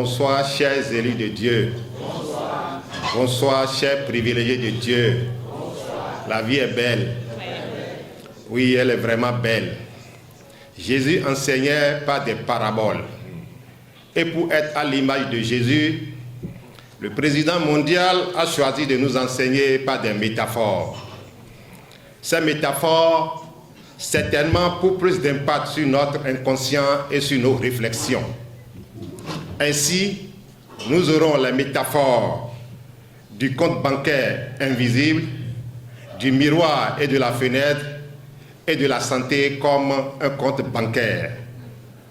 Bonsoir, chers élus de Dieu. Bonsoir. Bonsoir, chers privilégiés de Dieu. Bonsoir. La vie est belle. Oui, elle est vraiment belle. Jésus enseignait par des paraboles. Et pour être à l'image de Jésus, le président mondial a choisi de nous enseigner par des métaphores. Ces métaphores, certainement pour plus d'impact sur notre inconscient et sur nos réflexions. Ainsi, nous aurons les métaphores du compte bancaire invisible, du miroir et de la fenêtre, et de la santé comme un compte bancaire.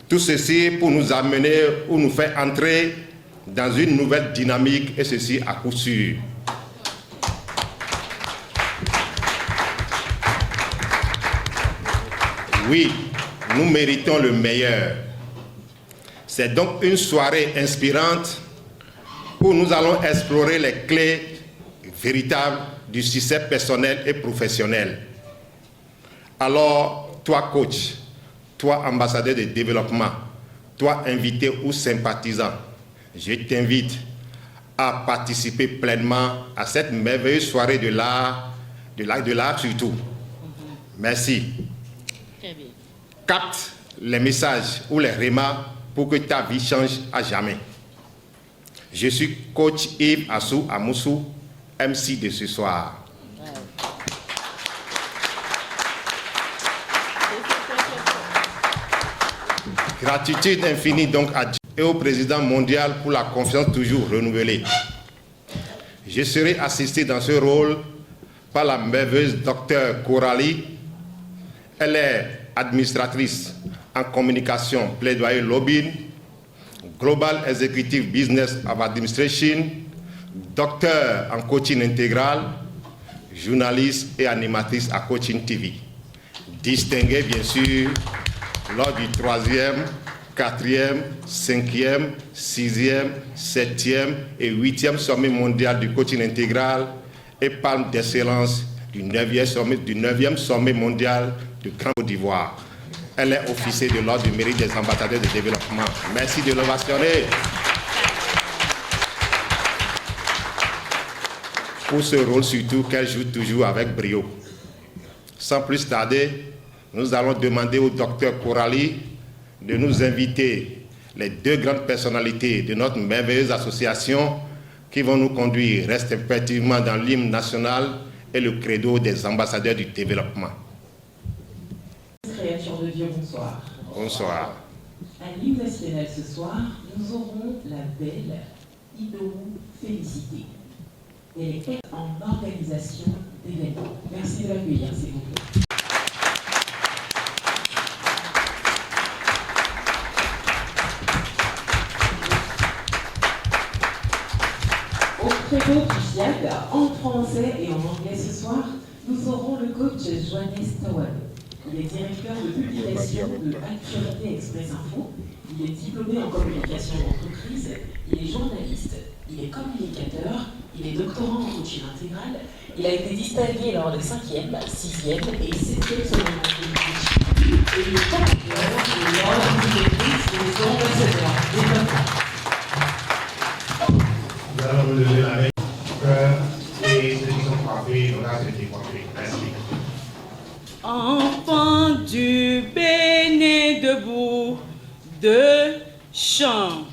Tout ceci pour nous amener ou nous faire entrer dans une nouvelle dynamique, et ceci à coup sûr. Oui, nous méritons le meilleur. C'est donc une soirée inspirante où nous allons explorer les clés véritables du succès personnel et professionnel. Alors, toi coach, toi ambassadeur de développement, toi invité ou sympathisant, je t'invite à participer pleinement à cette merveilleuse soirée de l'art surtout. Merci. Capte les messages ou les remarques pour que ta vie change à jamais. Je suis coach Yves Assou Amoussou, MC de ce soir. Gratitude infinie donc à Dieu et au président mondial pour la confiance toujours renouvelée. Je serai assisté dans ce rôle par la merveilleuse docteure Coralie. Elle est administratrice en communication, plaidoyer lobbying, Global Executive Business of Administration, docteur en coaching intégral, journaliste et animatrice à Coaching TV. Distinguée bien sûr lors du 3e, 4e, 5e, 6e, 7e et 8e sommet mondial du coaching intégral et palme d'excellence du 9e sommet mondial de Grand Côte d'Ivoire. Elle est officier de l'ordre du mérite des ambassadeurs de développement. Merci de l'ovationner. Pour ce rôle surtout qu'elle joue toujours avec brio. Sans plus tarder, nous allons demander au docteur Coralie de nous inviter les deux grandes personnalités de notre merveilleuse association qui vont nous conduire respectivement dans l'hymne national et le credo des ambassadeurs du développement. Créature de Dieu, bonsoir. Bonsoir. À l'hymne national ce soir, nous aurons la belle Idowu Félicité. Elle est en organisation d'événements. Merci de l'accueillir, s'il vous plaît. Au credo du SIAD, en français et en anglais ce soir, nous aurons le coach Johannes Tawano. Il est directeur de publication de Actualité Express Info. Il est diplômé en communication d'entreprise. Il est journaliste. Il est communicateur. Il est doctorant en coaching intégral. Il a été distingué lors de 5e, 6e et 7e semaine de coaching. Et il est coordinateur de l'ordre directrice des ambassadeurs de développement. Nous allons nous lever la main et ceux qui sont frappés, nous allons se décoiffer. Merci. Enfant du Bénin debout de chant,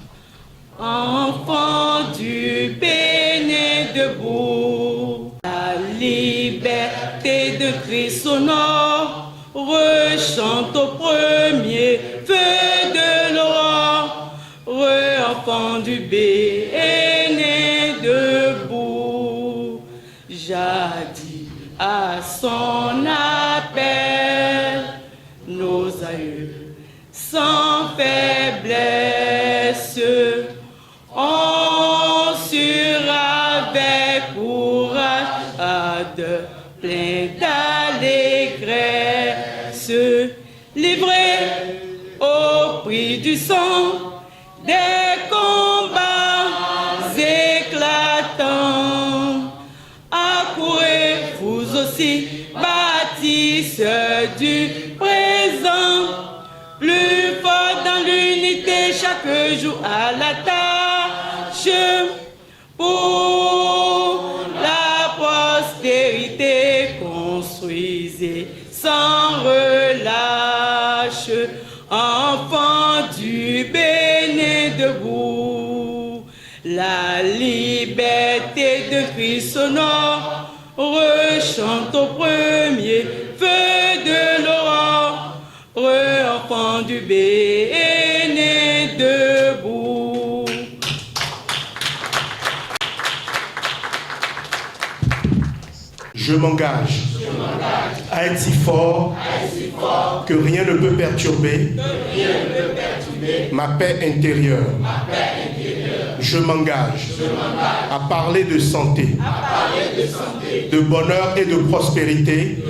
enfant du Bénin debout, la liberté de Christ sonore rechante au premier feu de l'aurore, enfant du Bénin debout, jadis à son appel, nos aïeux sans faiblesse ont sur avec courage plein d'allégresse, livrés au prix du sang des combats éclatants. Accourez vous aussi, bâtisseurs du présent, plus fort dans l'unité chaque jour à la table. Pour la postérité, construisez sans relâche, enfants du Bénin debout. La liberté de Christ honore, rechante au premier feu de l'aurore, enfants du Bénin debout. Je m'engage à être si fort que rien ne peut perturber ma paix intérieure. Je m'engage à parler de santé, de bonheur et de prospérité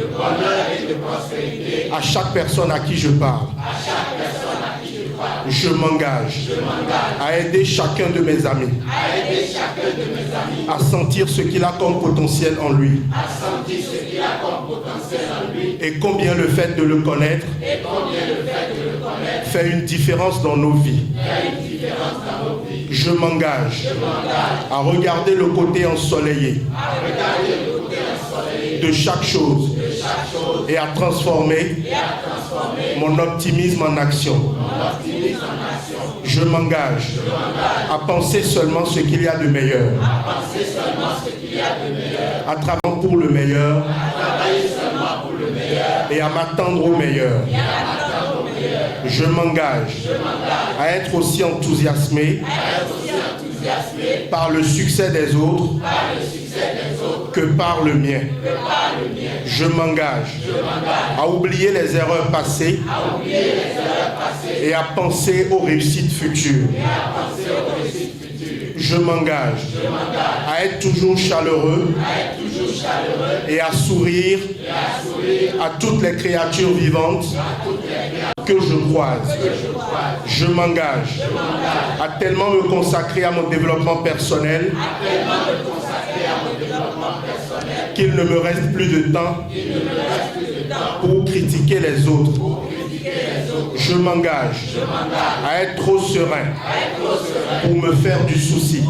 à chaque personne à qui je parle. Je m'engage à aider chacun de mes amis à sentir ce qu'il a comme potentiel en lui et combien le fait de le connaître fait une différence dans nos vies. Je m'engage à regarder le côté ensoleillé de chaque chose et à transformer mon optimisme en action. Je m'engage à penser seulement ce qu'il y a de meilleur, à travailler pour le meilleur et à m'attendre au meilleur. Je m'engage à être aussi enthousiasmé par le succès des autres que par le mien. Je m'engage à oublier les erreurs passées et à penser aux réussites futures. Je m'engage à être toujours chaleureux et à sourire à toutes les créatures vivantes que je croise. Je m'engage à tellement me consacrer à mon développement personnel qu'il ne me reste plus de temps pour critiquer les autres. Je m'engage à être trop serein pour me faire du souci,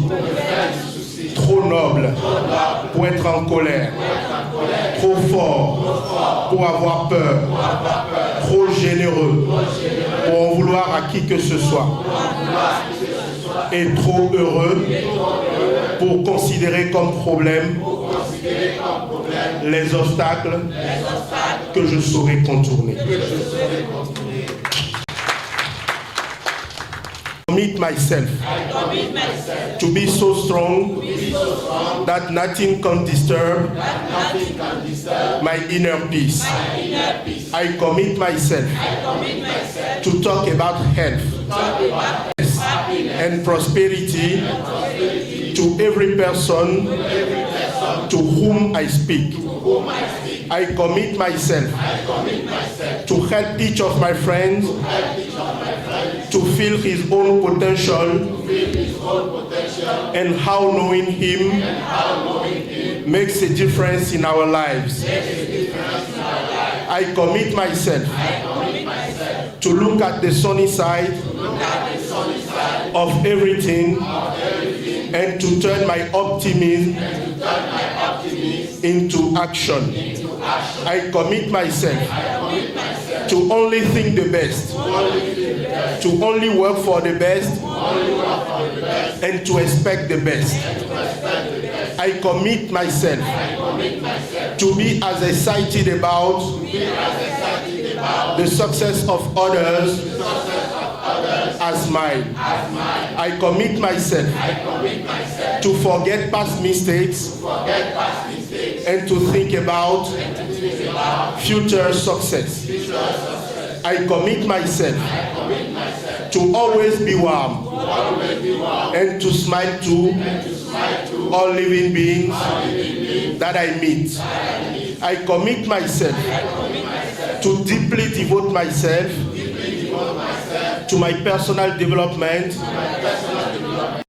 trop noble pour être en colère, trop fort pour avoir peur, trop généreux pour en vouloir à qui que ce soit, et trop heureux pour considérer comme problème les obstacles que je saurais contourner. Commit myself to be so strong that nothing can disturb my inner peace. I commit myself to talk about health and prosperity to every person to whom I speak. I commit myself to help each of my friends to feel his own potential and how knowing him makes a difference in our lives. I commit myself to look at the sunny side of everything and to turn my optimism into action. I commit myself to only think the best, to only work for the best, and to expect the best. I commit myself to be as excited about the success of others as mine. I commit myself to forget past mistakes and to think about future success. I commit myself to always be warm and to smile to all living beings that I meet. I commit myself to deeply devote myself to my personal development.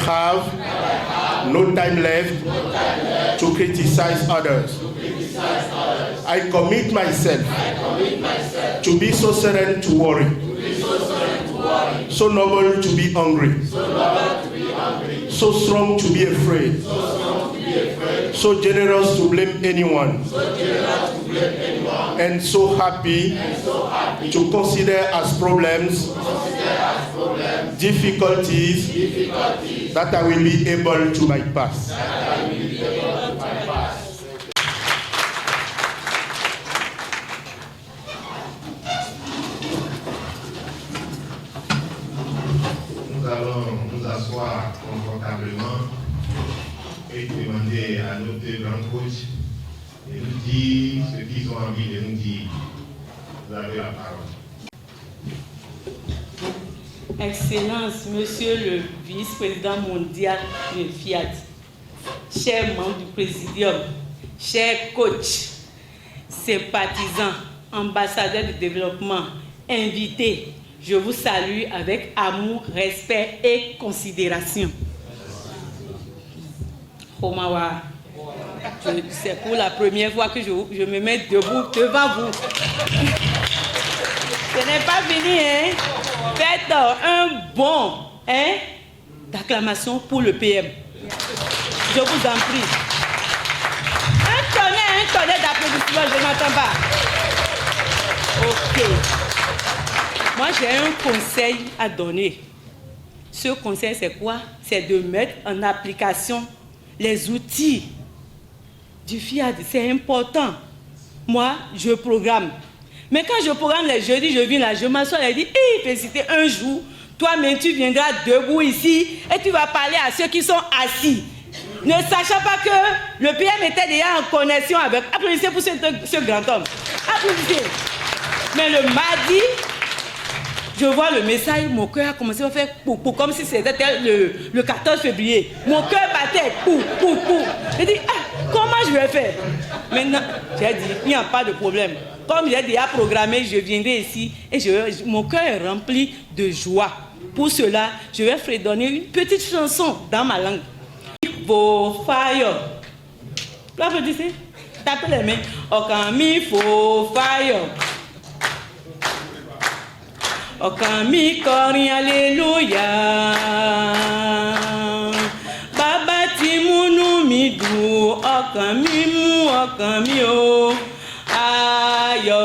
Have no time left to criticize others. I commit myself to be so certain to worry, so noble to be hungry, so So strong to be afraid. So generous to blame anyone. And so happy to consider as problems, difficulties that I will be able to bypass. Nous allons nous asseoir confortablement et demander à nos deux grands coachs de nous dire ce qu'ils ont envie de nous dire. Vous avez la parole. Excellence, Monsieur le vice-président mondial de Fiat, chers membres du Présidium, chers coachs, sympathisants, ambassadeurs de développement, invités, je vous salue avec amour, respect et considération. Homawa, c'est pour la première fois que je me mets debout devant vous. Ce n'est pas fini, hein? Faites un bon d'acclamation pour le PM. Je vous en prie. Un tonnerre d'applaudissements, je n'entends pas. Ok. Moi, j'ai un conseil à donner. Ce conseil, c'est quoi? C'est de mettre en application les outils du FIAD. C'est important. Moi, je programme. Mais quand je programme les jeudis, je viens là, je m'assois et je dis, félicité, un jour, toi-même, tu viendras debout ici et tu vas parler à ceux qui sont assis. Ne sachant pas que le PM était déjà en connexion avec... Applaudissez pour ce grand homme. Applaudissez. Mais le mardi, je vois le message, mon cœur a commencé à faire pou, comme si c'était le 14 février. Mon cœur battait, pou. J'ai dit, comment je vais faire? Maintenant, j'ai dit, il n'y a pas de problème. Comme j'ai déjà programmé, je viendrai ici et mon cœur est rempli de joie. Pour cela, je vais fredonner une petite chanson dans ma langue. Fo fire. Là, vous dites, tapez les mains. Okami fo fire. Okami kori alléluia. Baba timunu midu. Okami mu okami o. Ayo.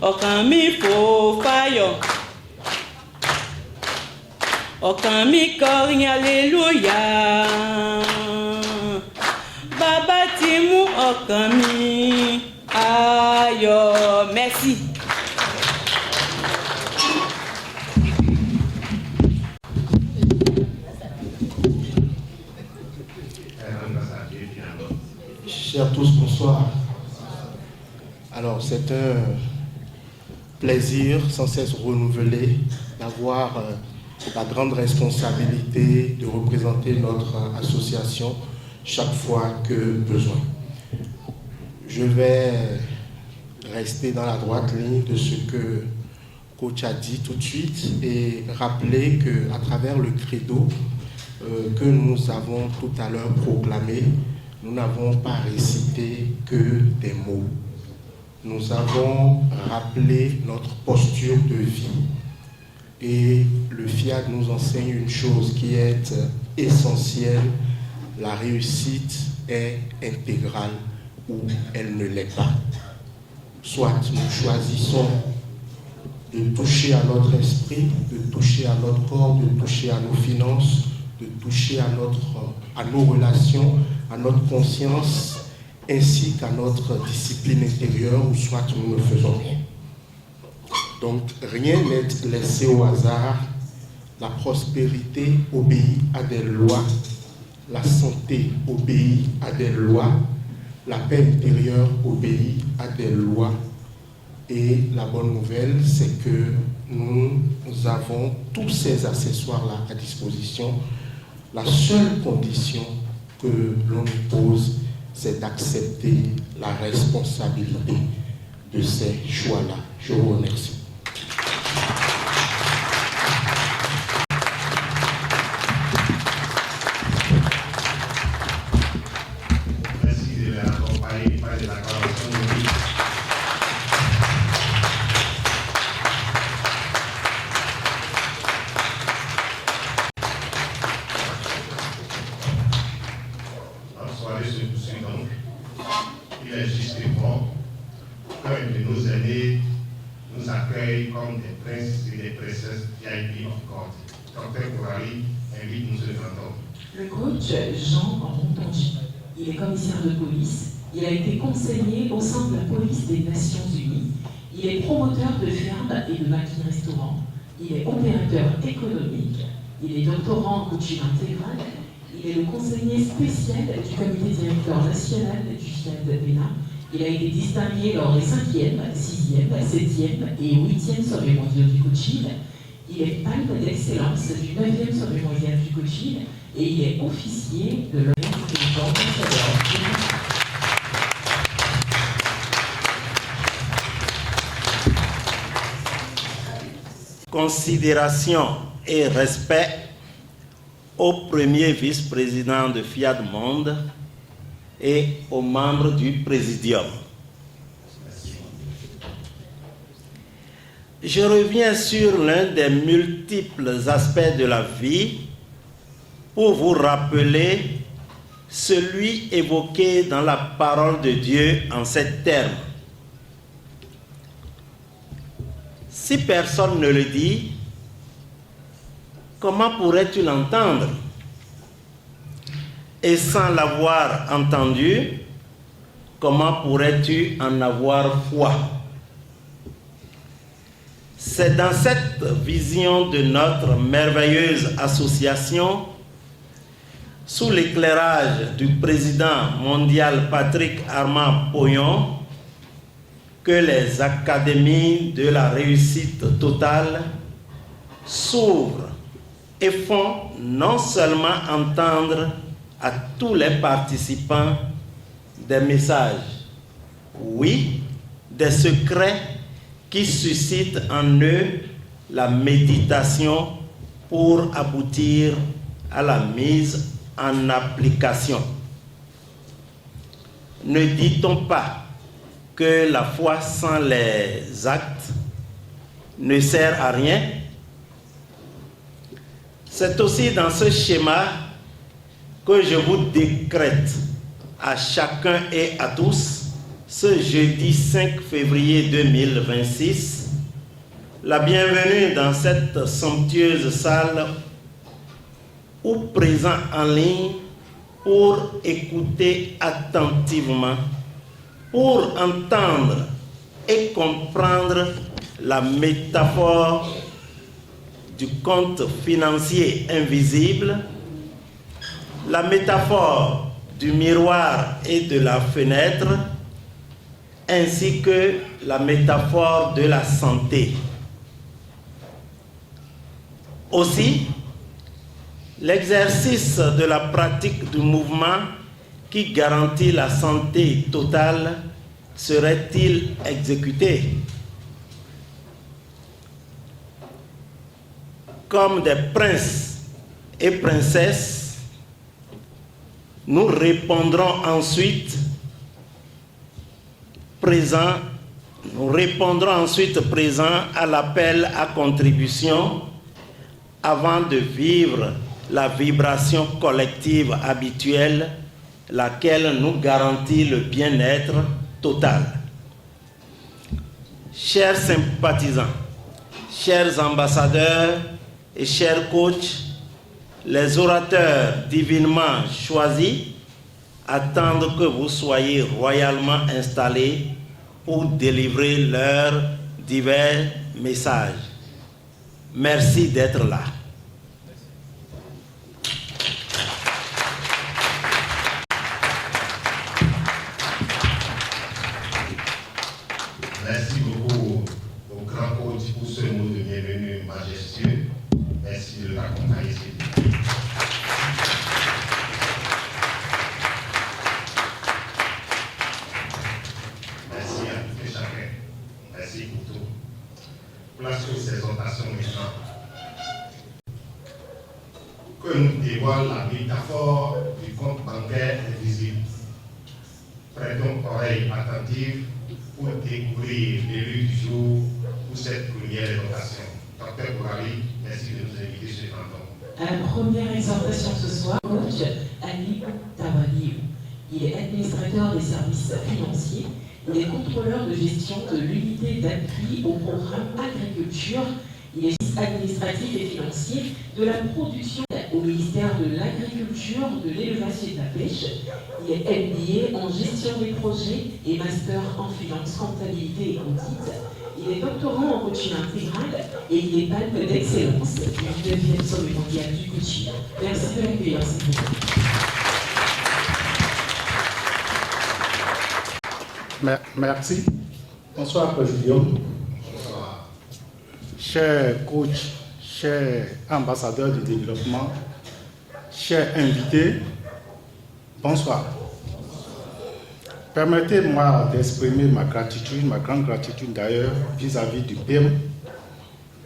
Okami fo fire. Okami kori alléluia. Baba timu okami. Ayo. Merci. Chers tous, bonsoir. Alors, c'est un plaisir sans cesse renouvelé d'avoir la grande responsabilité de représenter notre association chaque fois que besoin. Je vais rester dans la droite ligne de ce que Coach a dit tout de suite et rappeler qu'à travers le credo que nous avons tout à l'heure proclamé, nous n'avons pas récité que des mots. Nous avons rappelé notre posture de vie. Et le FIAD nous enseigne une chose qui est essentielle. La réussite est intégrale ou elle ne l'est pas. Soit nous choisissons de toucher à notre esprit, de toucher à notre corps, de toucher à nos finances, de toucher à nos relations, à notre conscience, ainsi qu'à notre discipline intérieure, ou soit nous ne faisons rien. Donc, rien n'est laissé au hasard. La prospérité obéit à des lois, la santé obéit à des lois, la paix intérieure obéit à des lois. Et la bonne nouvelle, c'est que nous avons tous ces accessoires-là à disposition. La seule condition que l'on nous pose, c'est d'accepter la responsabilité de ces choix-là. Je vous remercie. qu'un de nos aînés nous accueille comme des princes et des princesses VIP of court. Dr Kourali invite M. Danton. Le coach Jean Rontonji, il est commissaire de police, il a été conseiller au sein de la police des Nations Unies, il est promoteur de fermes et de maquis-restaurants, il est opérateur économique, il est doctorant en coaching intégral, il est le conseiller spécial du comité directeur national du FIAD BENA. Il a été distingué lors des 5e, 6e, 7e et 8e sommets mondiaux du coaching. Il est palme d'excellence du 9e sommet mondial du coaching et il est officier de l'Ordre des ambassadeurs. Considération et respect au premier vice-président de Fiat Monde et aux membres du Présidium. Je reviens sur l'un des multiples aspects de la vie pour vous rappeler celui évoqué dans la parole de Dieu en ces termes. Si personne ne le dit, comment pourrais-tu l'entendre? Et sans l'avoir entendu, comment pourrais-tu en avoir foi? C'est dans cette vision de notre merveilleuse association, sous l'éclairage du président mondial Patrick Armand Poyon, que les académies de la réussite totale s'ouvrent et font non seulement entendre à tous les participants des messages, oui, des secrets qui suscitent en eux la méditation pour aboutir à la mise en application. Ne dit-on pas que la foi sans les actes ne sert à rien? C'est aussi dans ce schéma que je vous décrète à chacun et à tous, ce jeudi 5 février 2026, la bienvenue dans cette somptueuse salle ou présent en ligne pour écouter attentivement, pour entendre et comprendre la métaphore du compte financier invisible, la métaphore du miroir et de la fenêtre, ainsi que la métaphore de la santé. Aussi, l'exercice de la pratique du mouvement qui garantit la santé totale serait-il exécuté? Comme des princes et princesses, nous répondrons ensuite présents à l'appel à contribution avant de vivre la vibration collective habituelle, laquelle nous garantit le bien-être total. Chers sympathisants, chers ambassadeurs et chers coachs, les orateurs divinement choisis attendent que vous soyez royalement installés pour délivrer leurs divers messages. Merci d'être là. Merci beaucoup au grand coach pour ce mot de bienvenue majestueux. Merci de l'accompagner. Merci à tout et chacun. Merci pour tout. Place aux exhortations maintenant. Que nous dévoile la métaphore du compte bancaire invisible. Prêtons oreille attentive pour découvrir l'élu du jour pour cette première exhortation. Dr Kourali, merci de nous inviter sur le À la première exhortation ce soir, coach Ali Tawaliou. Il est administrateur des services financiers. Il est contrôleur de gestion de l'unité d'appui au programme agriculture. Il est administratif et financier de la production au ministère de l'Agriculture, de l'Élevage et de la Pêche. Il est MBA en gestion des projets et master en finance, comptabilité et audit. Il est doctorant en coaching intégral et il est palme d'excellence du 9e sommet mondial du coaching. Merci de l'accueillir, s'il vous plaît. Merci. Bonsoir, Président. Chers coachs, chers ambassadeurs du développement, chers invités, bonsoir. Permettez-moi d'exprimer ma gratitude, ma grande gratitude d'ailleurs, vis-à-vis du PIM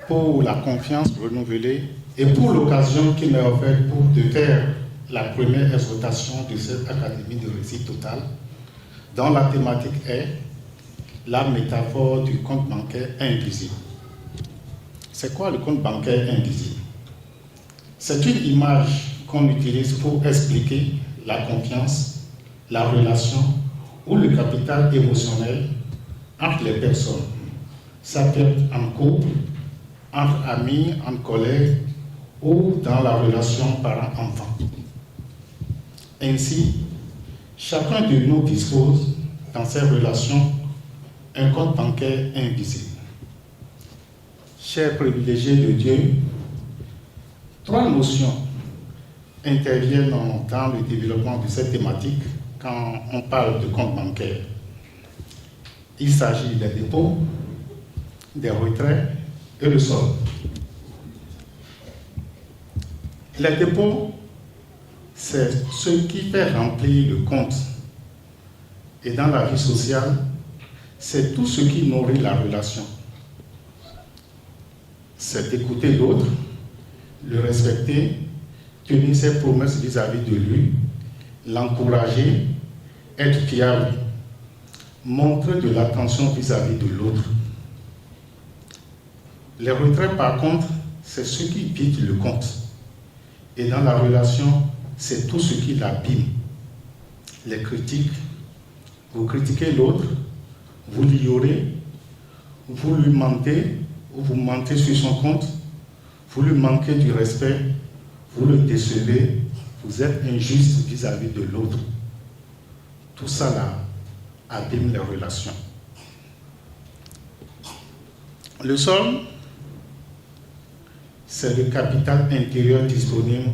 pour la confiance renouvelée et pour l'occasion qu'il m'a offerte de faire la première exhortation de cette Académie de réussite totale, dont la thématique est la métaphore du compte bancaire invisible. C'est quoi le compte bancaire invisible? C'est une image qu'on utilise pour expliquer la confiance, la relation ou le capital émotionnel entre les personnes. Ça peut être en couple, entre amis, entre collègues ou dans la relation parent-enfant. Ainsi, chacun de nous dispose dans ces relations un compte bancaire invisible. Chers privilégiés de Dieu, trois notions interviennent dans le développement de cette thématique quand on parle de compte bancaire. Il s'agit des dépôts, des retraits et le solde. Les dépôts, c'est ce qui fait remplir le compte. Et dans la vie sociale, c'est tout ce qui nourrit la relation. C'est écouter l'autre, le respecter, tenir ses promesses vis-à-vis de lui, l'encourager, être fiable, montrer de l'attention vis-à-vis de l'autre. Les retraits, par contre, c'est ce qui vide le compte. Et dans la relation, c'est tout ce qui l'abîme. Les critiques, vous critiquez l'autre, vous l'ignorez, vous lui mentez, ou vous mentez sur son compte, vous lui manquez du respect, vous le décevez, vous êtes injuste vis-à-vis de l'autre. Tout ça là abîme les relations. Le solde, c'est le capital intérieur disponible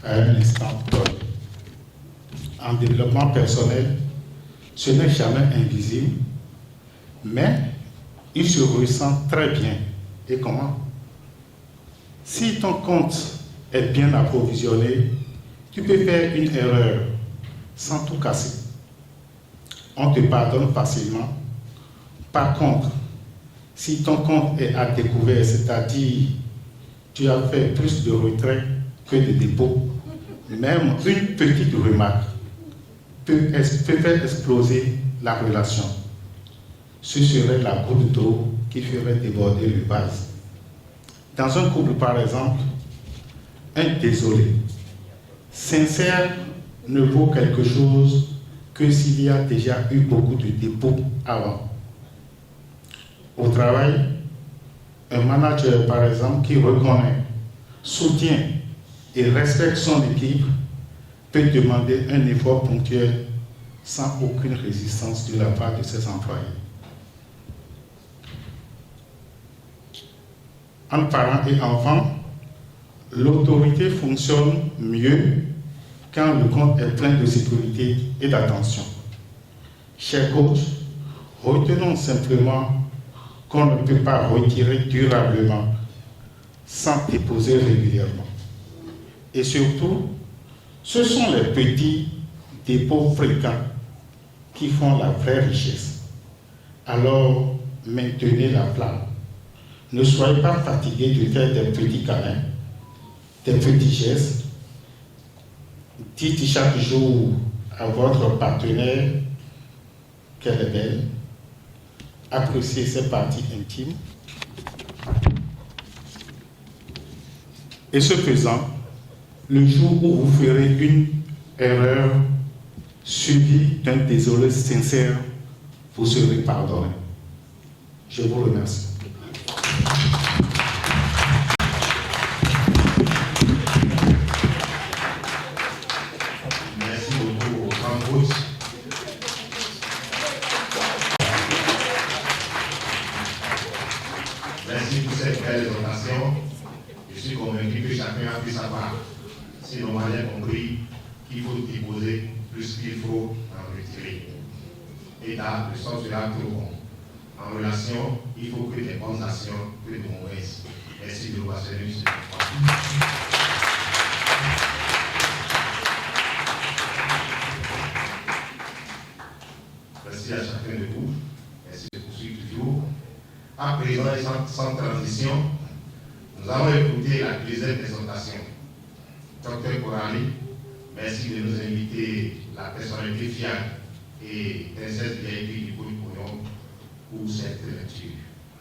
à un instant donné. En développement personnel, ce n'est jamais invisible, mais il se ressent très bien. Et comment? Si ton compte est bien approvisionné, tu peux faire une erreur sans tout casser. On te pardonne facilement. Par contre, si ton compte est à découvert, c'est-à-dire tu as fait plus de retraits que de dépôts, même une petite remarque peut faire exploser la relation. Ce serait la goutte d'eau qui ferait déborder le vase. Dans un couple, par exemple, un désolé sincère ne vaut quelque chose que s'il y a déjà eu beaucoup de dépôts avant. Au travail, un manager, par exemple, qui reconnaît, soutient et respecte son équipe peut demander un effort ponctuel sans aucune résistance de la part de ses employés. Entre parents et enfants, l'autorité fonctionne mieux quand le compte est plein de sécurité et d'attention. Chers coachs, retenons simplement qu'on ne peut pas retirer durablement sans déposer régulièrement. Et surtout, ce sont les petits dépôts fréquents qui font la vraie richesse. Alors, maintenez la flamme. Ne soyez pas fatigués de faire des petits câlins, des petits gestes. Dites chaque jour à votre partenaire qu'elle est belle. Appréciez ses parties intimes. Et ce faisant, le jour où vous ferez une erreur suivie d'un désolé sincère, vous serez pardonnés. Je vous remercie. Merci beaucoup au grand coach. Merci pour cette belle exhortation. Je suis convaincu que chacun a pu savoir, si l'on a bien compris, qu'il faut déposer plus qu'il faut en retirer. Et là, le sens sera trop bon. En relation, il faut que des bonnes actions que de mauvaises. Merci de vous assurer. Merci à chacun de vous. Merci de poursuivre toujours. À présent et sans transition, nous allons écouter la deuxième présentation. Docteur Korali, merci de nous inviter la personnalité fiable et princesse VIP du Pognon pour cette lecture.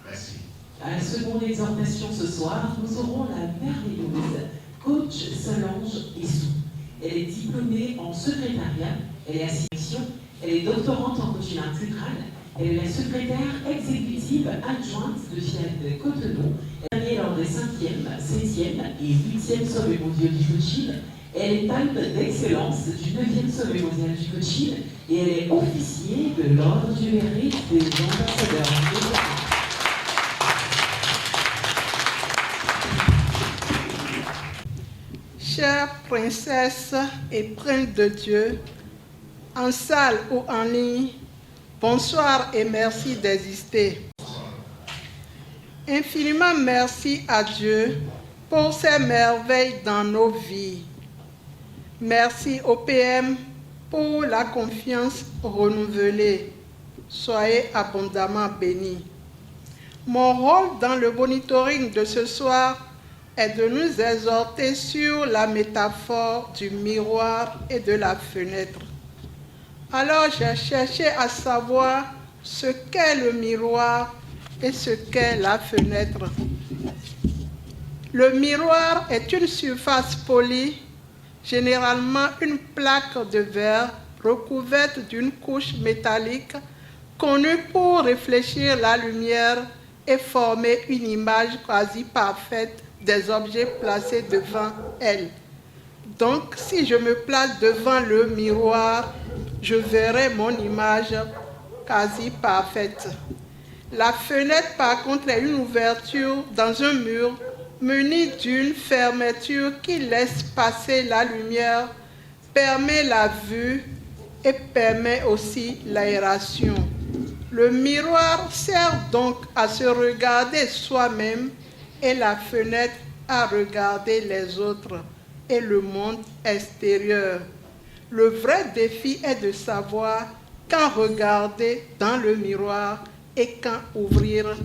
Merci. À la seconde exhortation ce soir, nous aurons la merveilleuse coach Solange Issou. Elle est diplômée en secrétariat, elle est assistante, elle est doctorante en coaching intégral, elle est la secrétaire exécutive adjointe de FIAC de Cotonou. Elle est lors des 5e, 7e et 8e sommets mondiaux du coaching. Elle est palme d'excellence du 9e sommet mondial du coaching et elle est officier de l'ordre du mérite des ambassadeurs. Chères princesses et princes de Dieu, en salle ou en ligne, bonsoir et merci d'exister. Infiniment merci à Dieu pour ses merveilles dans nos vies. Merci au PM pour la confiance renouvelée. Soyez abondamment bénis. Mon rôle dans le monitoring de ce soir est de nous exhorter sur la métaphore du miroir et de la fenêtre. Alors j'ai cherché à savoir ce qu'est le miroir et ce qu'est la fenêtre. Le miroir est une surface polie, généralement une plaque de verre recouverte d'une couche métallique connue pour réfléchir la lumière et former une image quasi parfaite des objets placés devant elle. Donc, si je me place devant le miroir, je verrai mon image quasi parfaite. La fenêtre, par contre, est une ouverture dans un mur munie d'une fermeture qui laisse passer la lumière, permet la vue et permet aussi l'aération. Le miroir sert donc à se regarder soi-même et la fenêtre à regarder les autres et le monde extérieur. Le vrai défi est de savoir quand regarder dans le miroir et quand ouvrir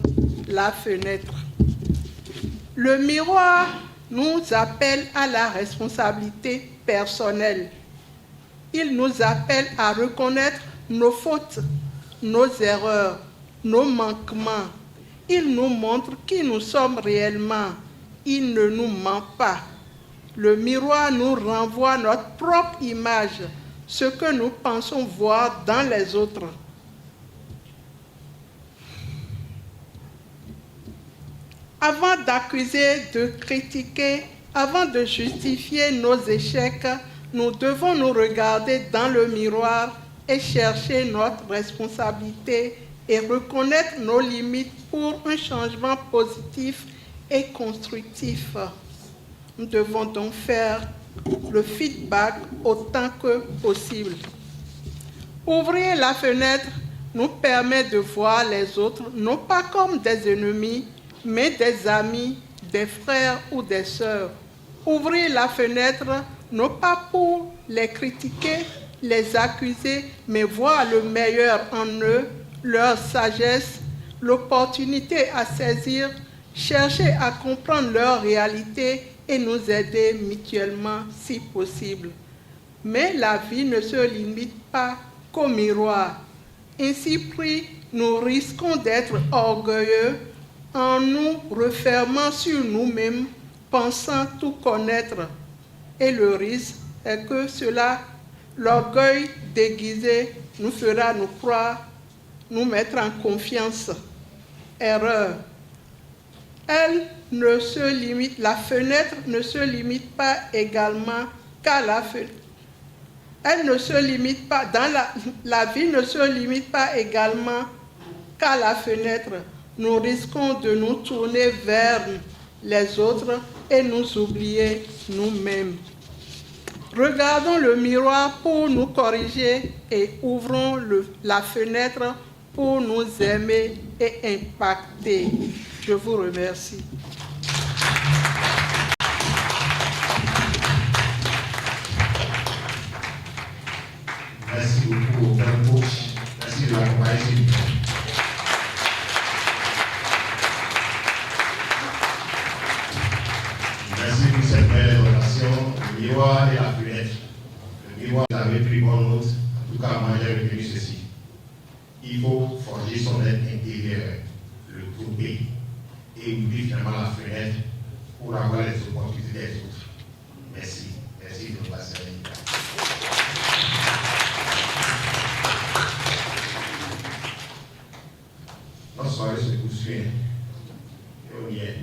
la fenêtre. Le miroir nous appelle à la responsabilité personnelle. Il nous appelle à reconnaître nos fautes, nos erreurs, nos manquements. Il nous montre qui nous sommes réellement. Il ne nous ment pas. Le miroir nous renvoie notre propre image, ce que nous pensons voir dans les autres. Avant d'accuser, de critiquer, avant de justifier nos échecs, nous devons nous regarder dans le miroir et chercher notre responsabilité et reconnaître nos limites pour un changement positif et constructif. Nous devons donc faire le feedback autant que possible. Ouvrir la fenêtre nous permet de voir les autres non pas comme des ennemis, mais des amis, des frères ou des sœurs. Ouvrir la fenêtre non pas pour les critiquer, les accuser, mais voir le meilleur en eux, leur sagesse, l'opportunité à saisir, chercher à comprendre leur réalité et nous aider mutuellement si possible. Mais la vie ne se limite pas qu'au miroir. Ainsi pris, nous risquons d'être orgueilleux en nous refermant sur nous-mêmes, pensant tout connaître. Et le risque est que l'orgueil déguisé, nous fera nous croire nous mettre en confiance. Erreur. La fenêtre ne se limite pas également qu'à la fenêtre. Elle ne se limite pas, la vie ne se limite pas également qu'à la fenêtre. Nous risquons de nous tourner vers les autres et nous oublier nous-mêmes. Regardons le miroir pour nous corriger et ouvrons la fenêtre pour nous aimer et impacter. Je vous remercie. Merci beaucoup au grand coach. Merci de l'accompagner. Merci pour cette belle relation, le miroir et la fenêtre. Le miroir, vous avez pris bonne note. En tout cas, moi, j'ai retenu ceci. Il faut forger son être intérieur, le trouver et ouvrir finalement la fenêtre pour avoir les opportunités des autres. Merci. Merci de nous passer. Notre soirée se poursuit et on y est.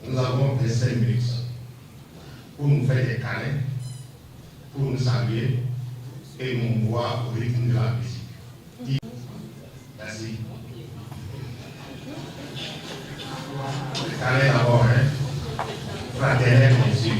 Nous avons 25 minutes pour nous faire des câlins, pour nous saluer et nous voir au rythme de la musique. Merci. Les câlins d'abord, hein. Fraternel, bien sûr.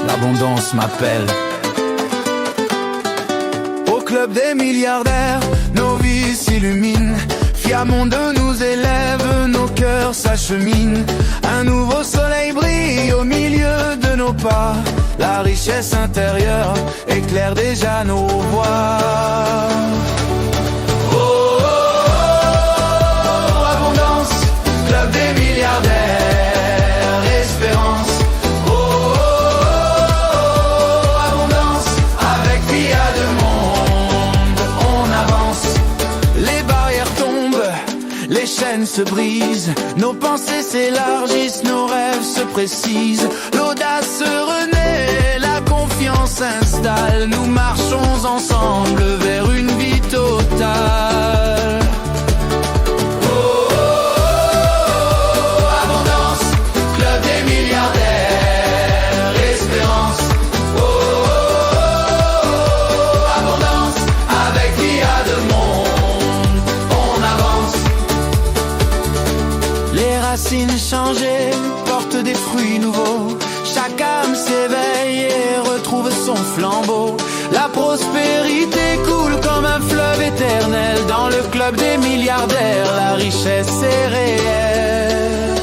L'abondance m'appelle. Au club des milliardaires, nos vies s'illuminent. Fiamont de nous élève, nos cœurs s'acheminent. Un nouveau soleil brille au milieu de nos pas. La richesse intérieure éclaire déjà nos voies. Oh, oh, oh, abondance, club des milliardaires, espérance. Les chaînes se brisent, nos pensées s'élargissent, nos rêves se précisent. L'audace se renaît, la confiance s'installe. Nous marchons ensemble vers une vie totale. Oh, oh, oh, abondance, club des milliardaires, espérance. Oh, oh, oh, abondance, avec qui y a de monde, on avance. Les racines changées portent des fruits nouveaux. Chaque âme s'éveille et retrouve son flambeau. La prospérité coule comme un fleuve éternel. Dans le club des milliardaires, la richesse est réelle.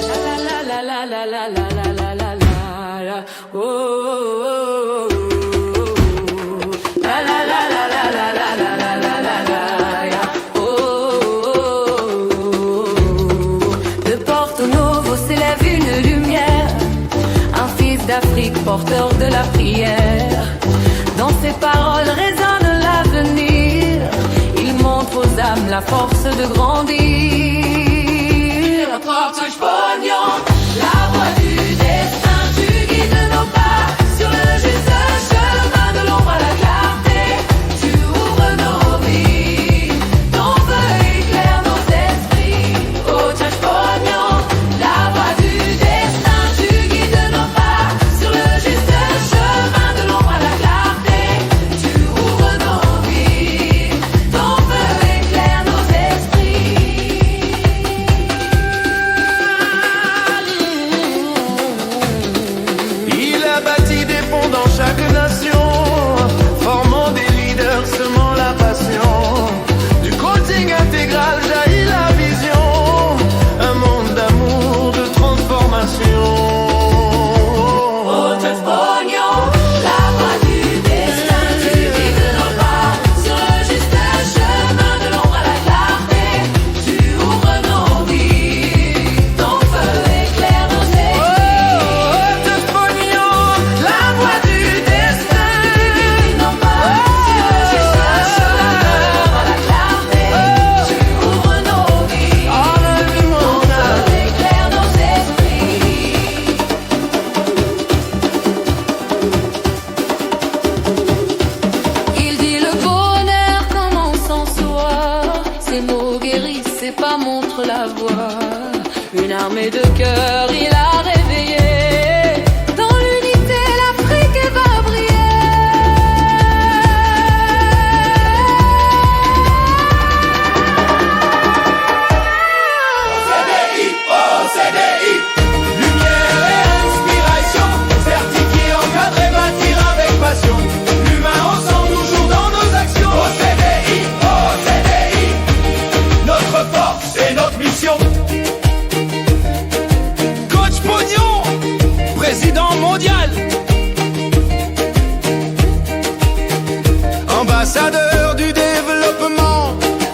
La la la la la la la la la la la. Oh, oh, oh, oh. La la la la la la la la la la la la. Oh, oh, oh. De Porto Novo s'élève une lumière. Un fils d'Afrique porteur de la prière. Dans ses paroles résonne l'avenir. Il montre aux âmes la force de grandir. Porto Pognon, la voix du destin, tu guides nos pas sur le juste chemin de l'ombre à la clarté. Tu ouvres nos vies, ton feu éclaire nos esprits. Porto Pognon, la voix du destin, tu guides nos pas sur le juste chemin de l'ombre à la clarté. Tu ouvres nos vies, ton feu éclaire nos esprits. les pas montrent la voie. Une armée de cœurs, il a réveillé. Dans l'unité, l'Afrique va briller. CDI, lumière et inspiration, certifié, encadré, bâtir avec passion. L'humain ensemble, toujours dans nos actions. Au CDI, notre force et notre mission. Coach Pognon, président mondial, ambassadeur du développement,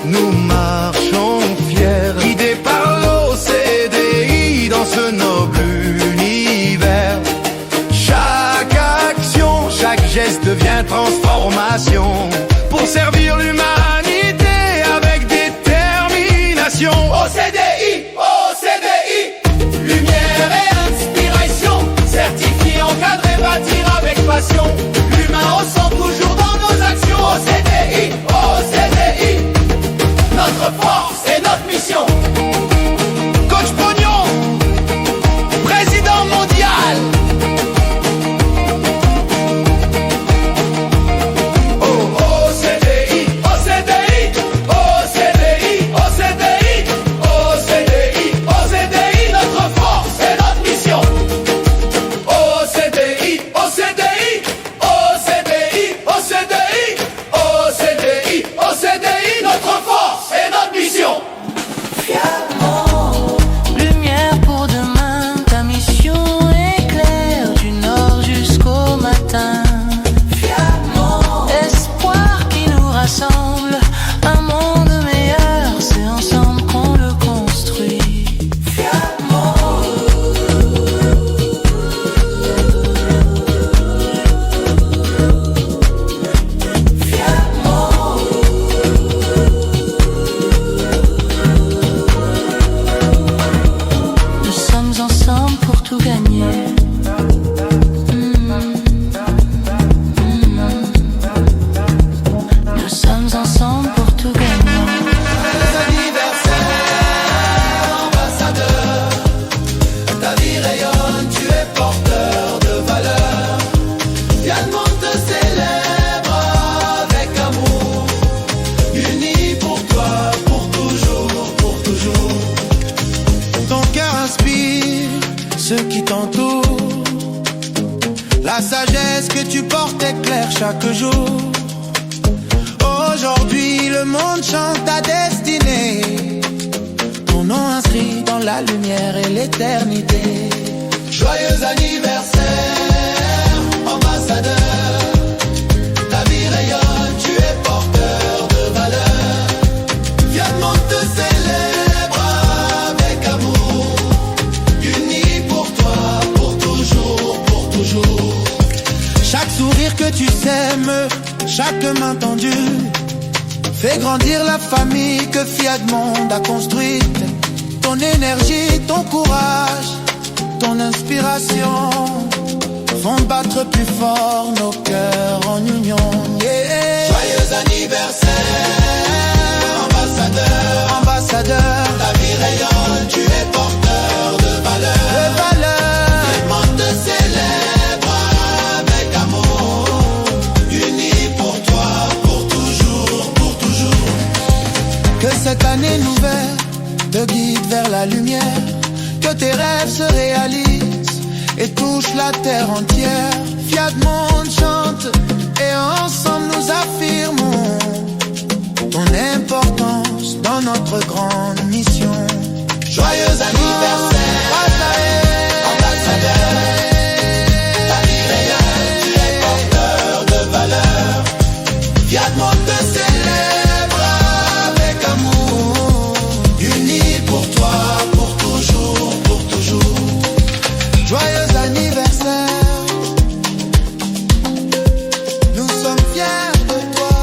nous marchons fiers, guidés par l'OCDI dans ce noble univers. Chaque action, chaque geste devient transformation pour servir l'humanité avec détermination. OCDI, lumière et inspiration, certifié, encadré, bâtir avec passion. L'humain ensemble, toujours dans nos actions. OCDI, notre force et notre mission. Coach Pognon, président mondial. OCDI, notre force et notre mission. OCDI, notre force et notre mission. Lumière pour demain, ta mission est claire, du nord jusqu'au matin. Espoir qui nous rassemble, un monde meilleur, c'est ensemble qu'on le construit. Nous sommes ensemble pour tout gagner. Nous sommes ensemble pour tout gagner. Ambassadeur, ta vie rayonne, tu es porteur de valeur. Yann Monde te célèbre avec amour, unis pour toi, pour toujours, pour toujours. Ton cœur inspire ceux qui t'entourent. La sagesse que tu portes éclaire chaque jour. Aujourd'hui, le monde chante ta destinée. Ton nom inscrit dans la lumière et l'éternité. Joyeux anniversaire, ambassadeur. Ta vie rayonne, tu es porteur de valeur. Yann Monde te célèbre avec amour, unis pour toi, pour toujours, pour toujours. Chaque sourire que tu sèmes, chaque main tendue, fait grandir la famille que Fiat Monde a construite. Ton énergie, ton courage, ton inspiration font battre plus fort nos cœurs en union. Yeah. Joyeux anniversaire, ambassadeur. Ta vie rayonne, tu es porteur de valeur. Le monde te célèbre avec amour, unis pour toi, pour toujours, pour toujours. Que cette année nouvelle te guide vers la lumière, que tes rêves se réalisent et touchent la terre entière. Fiat Monde chante et ensemble nous affirmons ton importance dans notre grande mission. Joyeux anniversaire, ambassadeur. Ta vie rayonne, tu es porteur de valeur. Fiat Monde te célèbre avec amour, unis pour toi, pour toujours, pour toujours. Joyeux anniversaire, nous sommes fiers de toi.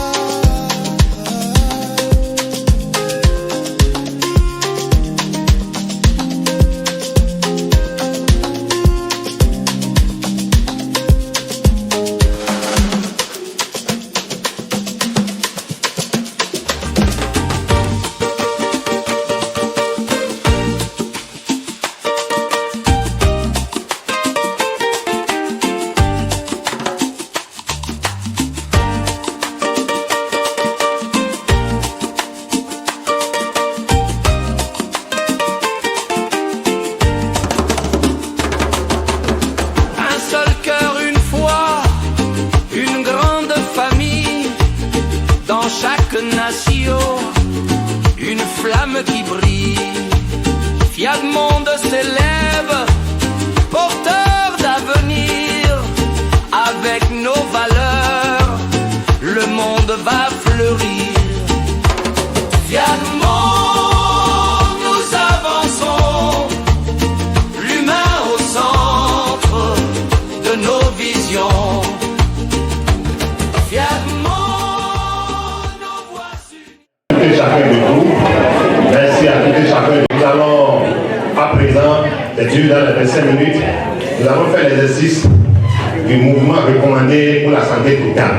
nation, une flamme qui brille. Fiat Monde s'élève, porteur d'avenir. Avec nos valeurs, le monde va fleurir. Fiat Monde, nous avançons, l'humain au centre de nos visions. Fiat Monde, nos voix s'unissent. Chacun de vous, merci à tout et chacun. Nous allons à présent, dans les 25 minutes, nous allons faire l'exercice du mouvement recommandé pour la santé totale.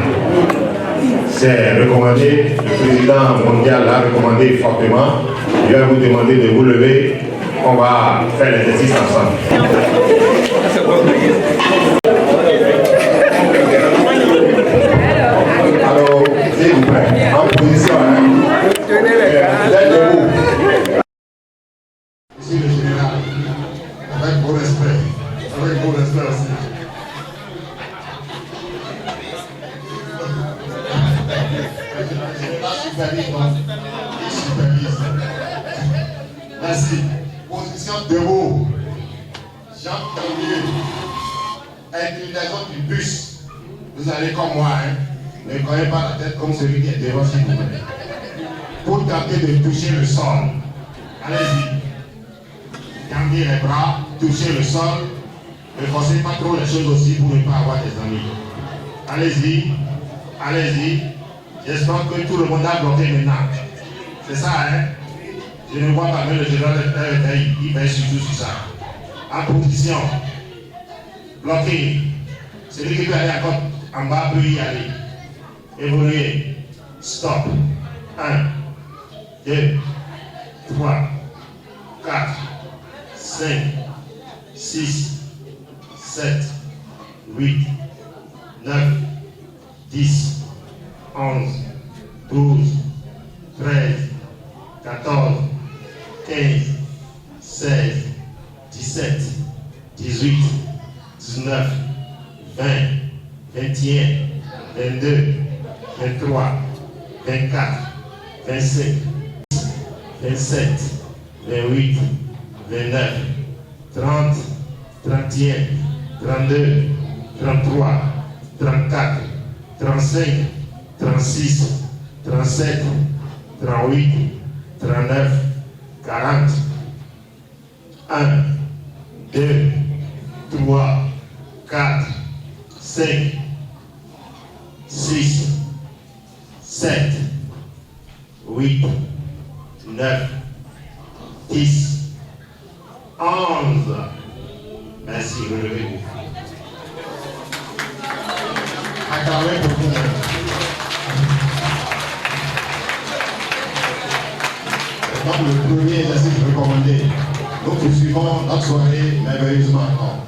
C'est recommandé, le président mondial l'a recommandé fortement. Je vais vous demander de vous lever. On va faire l'exercice ensemble. Alors, s'il vous plaît, en position. Monsieur le général, avec vos respects aussi. Merci. Position debout. Jean Camille. Inclinaison du bus. Vous allez comme moi, hein. Ne croyez pas la tête comme celui qui est devant s'il vous plaît. Pour tenter de toucher le sol. Allez-y. Gardez les bras, touchez le sol. Ne forcez pas trop les choses aussi pour ne pas avoir des amis. Allez-y. Allez-y. J'espère que tout le monde a bloqué maintenant. C'est ça, hein? Je ne vois pas même le général il va surtout sur ça. En position. Bloqué. Celui qui peut aller à côté en bas peut y aller. Évoluer. Stop. 1, 2, 3, 4, 5, 6, 7, 8, 9, 10, 11, 12, 13, 14, 15, 16, 17, 18, 19, 20, 21, 22, 23, 24, 25, 27, 28, 29, 30, 31, 32, 33, 34, 35, 36, 37, 38, 39, 40. 1, 2, 3, 4, 5, 6, 7, 8, 9, 10, 11. Merci, relevez-vous. Acclamez pour vous. Maintenant, le premier exercice recommandé. Nous poursuivons notre soirée merveilleusement encore.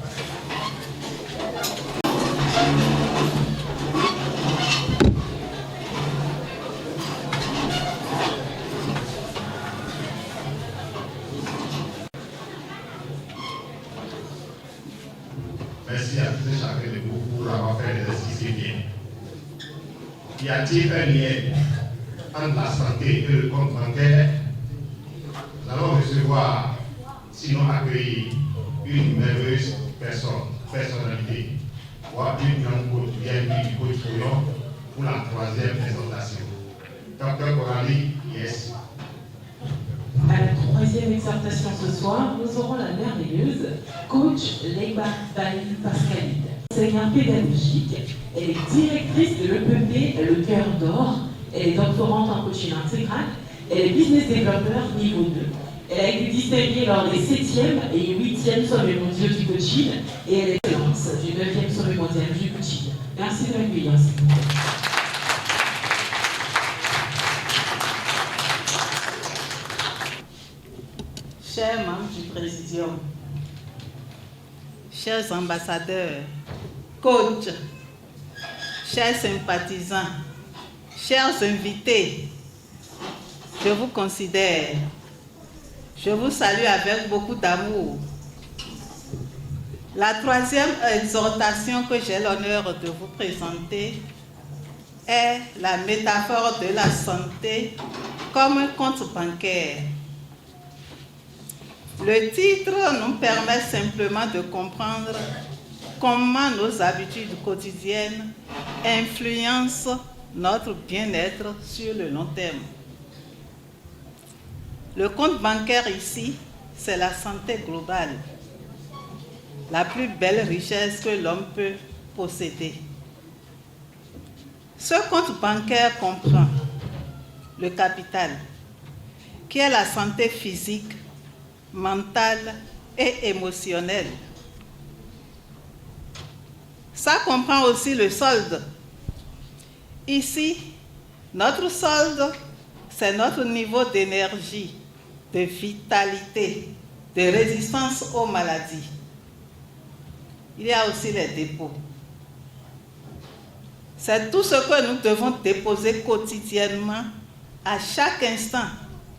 Merci à tous et chacun de vous pour avoir fait l'exercice bien. Y a-t-il un lien entre la santé et le compte bancaire? Nous allons recevoir, sinon accueillir, une merveilleuse personnalité, voire une grande coach VIP du coach Fouillon pour la troisième présentation. Dr Coralie, yes. À la troisième exhortation ce soir, nous aurons la merveilleuse coach Leiba Bali Pascalide. Enseignante pédagogique, elle est directrice de l'EPP Le Cœur d'Or, elle est doctorante en coaching intégral, elle est business développeur niveau 2. Elle a été distinguée lors des 7e et 8e sommets mondiaux du coaching et elle est excellence du 9e sommet mondial du coaching. Merci de l'accueillir, s'il vous plaît. Chers membres du Présidium, chers ambassadeurs, coachs, chers sympathisants, chers invités, je vous considère, je vous salue avec beaucoup d'amour. La troisième exhortation que j'ai l'honneur de vous présenter est la métaphore de la santé comme un compte bancaire. Le titre nous permet simplement de comprendre comment nos habitudes quotidiennes influencent notre bien-être sur le long terme. Le compte bancaire ici, c'est la santé globale, la plus belle richesse que l'homme peut posséder. Ce compte bancaire comprend le capital, qui est la santé physique, mentale et émotionnelle. Ça comprend aussi le solde. Ici, notre solde, c'est notre niveau d'énergie, de vitalité, de résistance aux maladies. Il y a aussi les dépôts. C'est tout ce que nous devons déposer quotidiennement, à chaque instant,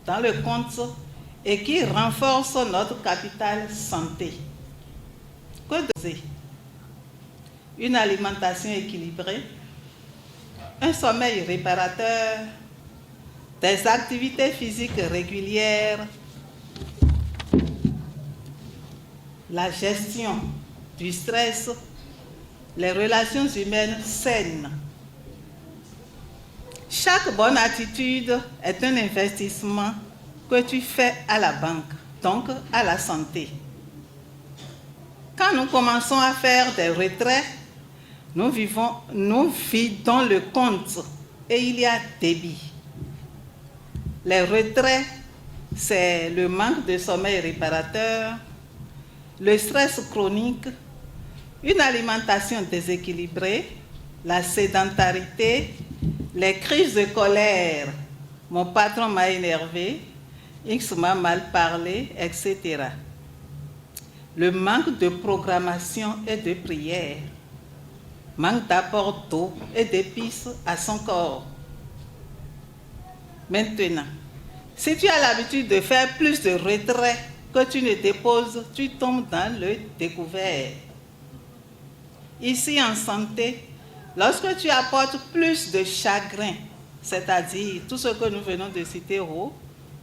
dans le compte et qui renforce notre capital santé. Que doser? Une alimentation équilibrée, un sommeil réparateur, des activités physiques régulières, la gestion du stress, les relations humaines saines. Chaque bonne attitude est un investissement que tu fais à la banque, donc à la santé. Quand nous commençons à faire des retraits, nous vidons le compte et il y a débit. Les retraits, c'est le manque de sommeil réparateur, le stress chronique, une alimentation déséquilibrée, la sédentarité, les crises de colère, mon patron m'a énervé, X m'a mal parlé, etc. Le manque de programmation et de prière, manque d'apport d'eau et d'épices à son corps. Maintenant, si tu as l'habitude de faire plus de retraits que tu ne déposes, tu tombes dans le découvert. Ici en santé, lorsque tu apportes plus de chagrin, c'est-à-dire tout ce que nous venons de citer haut,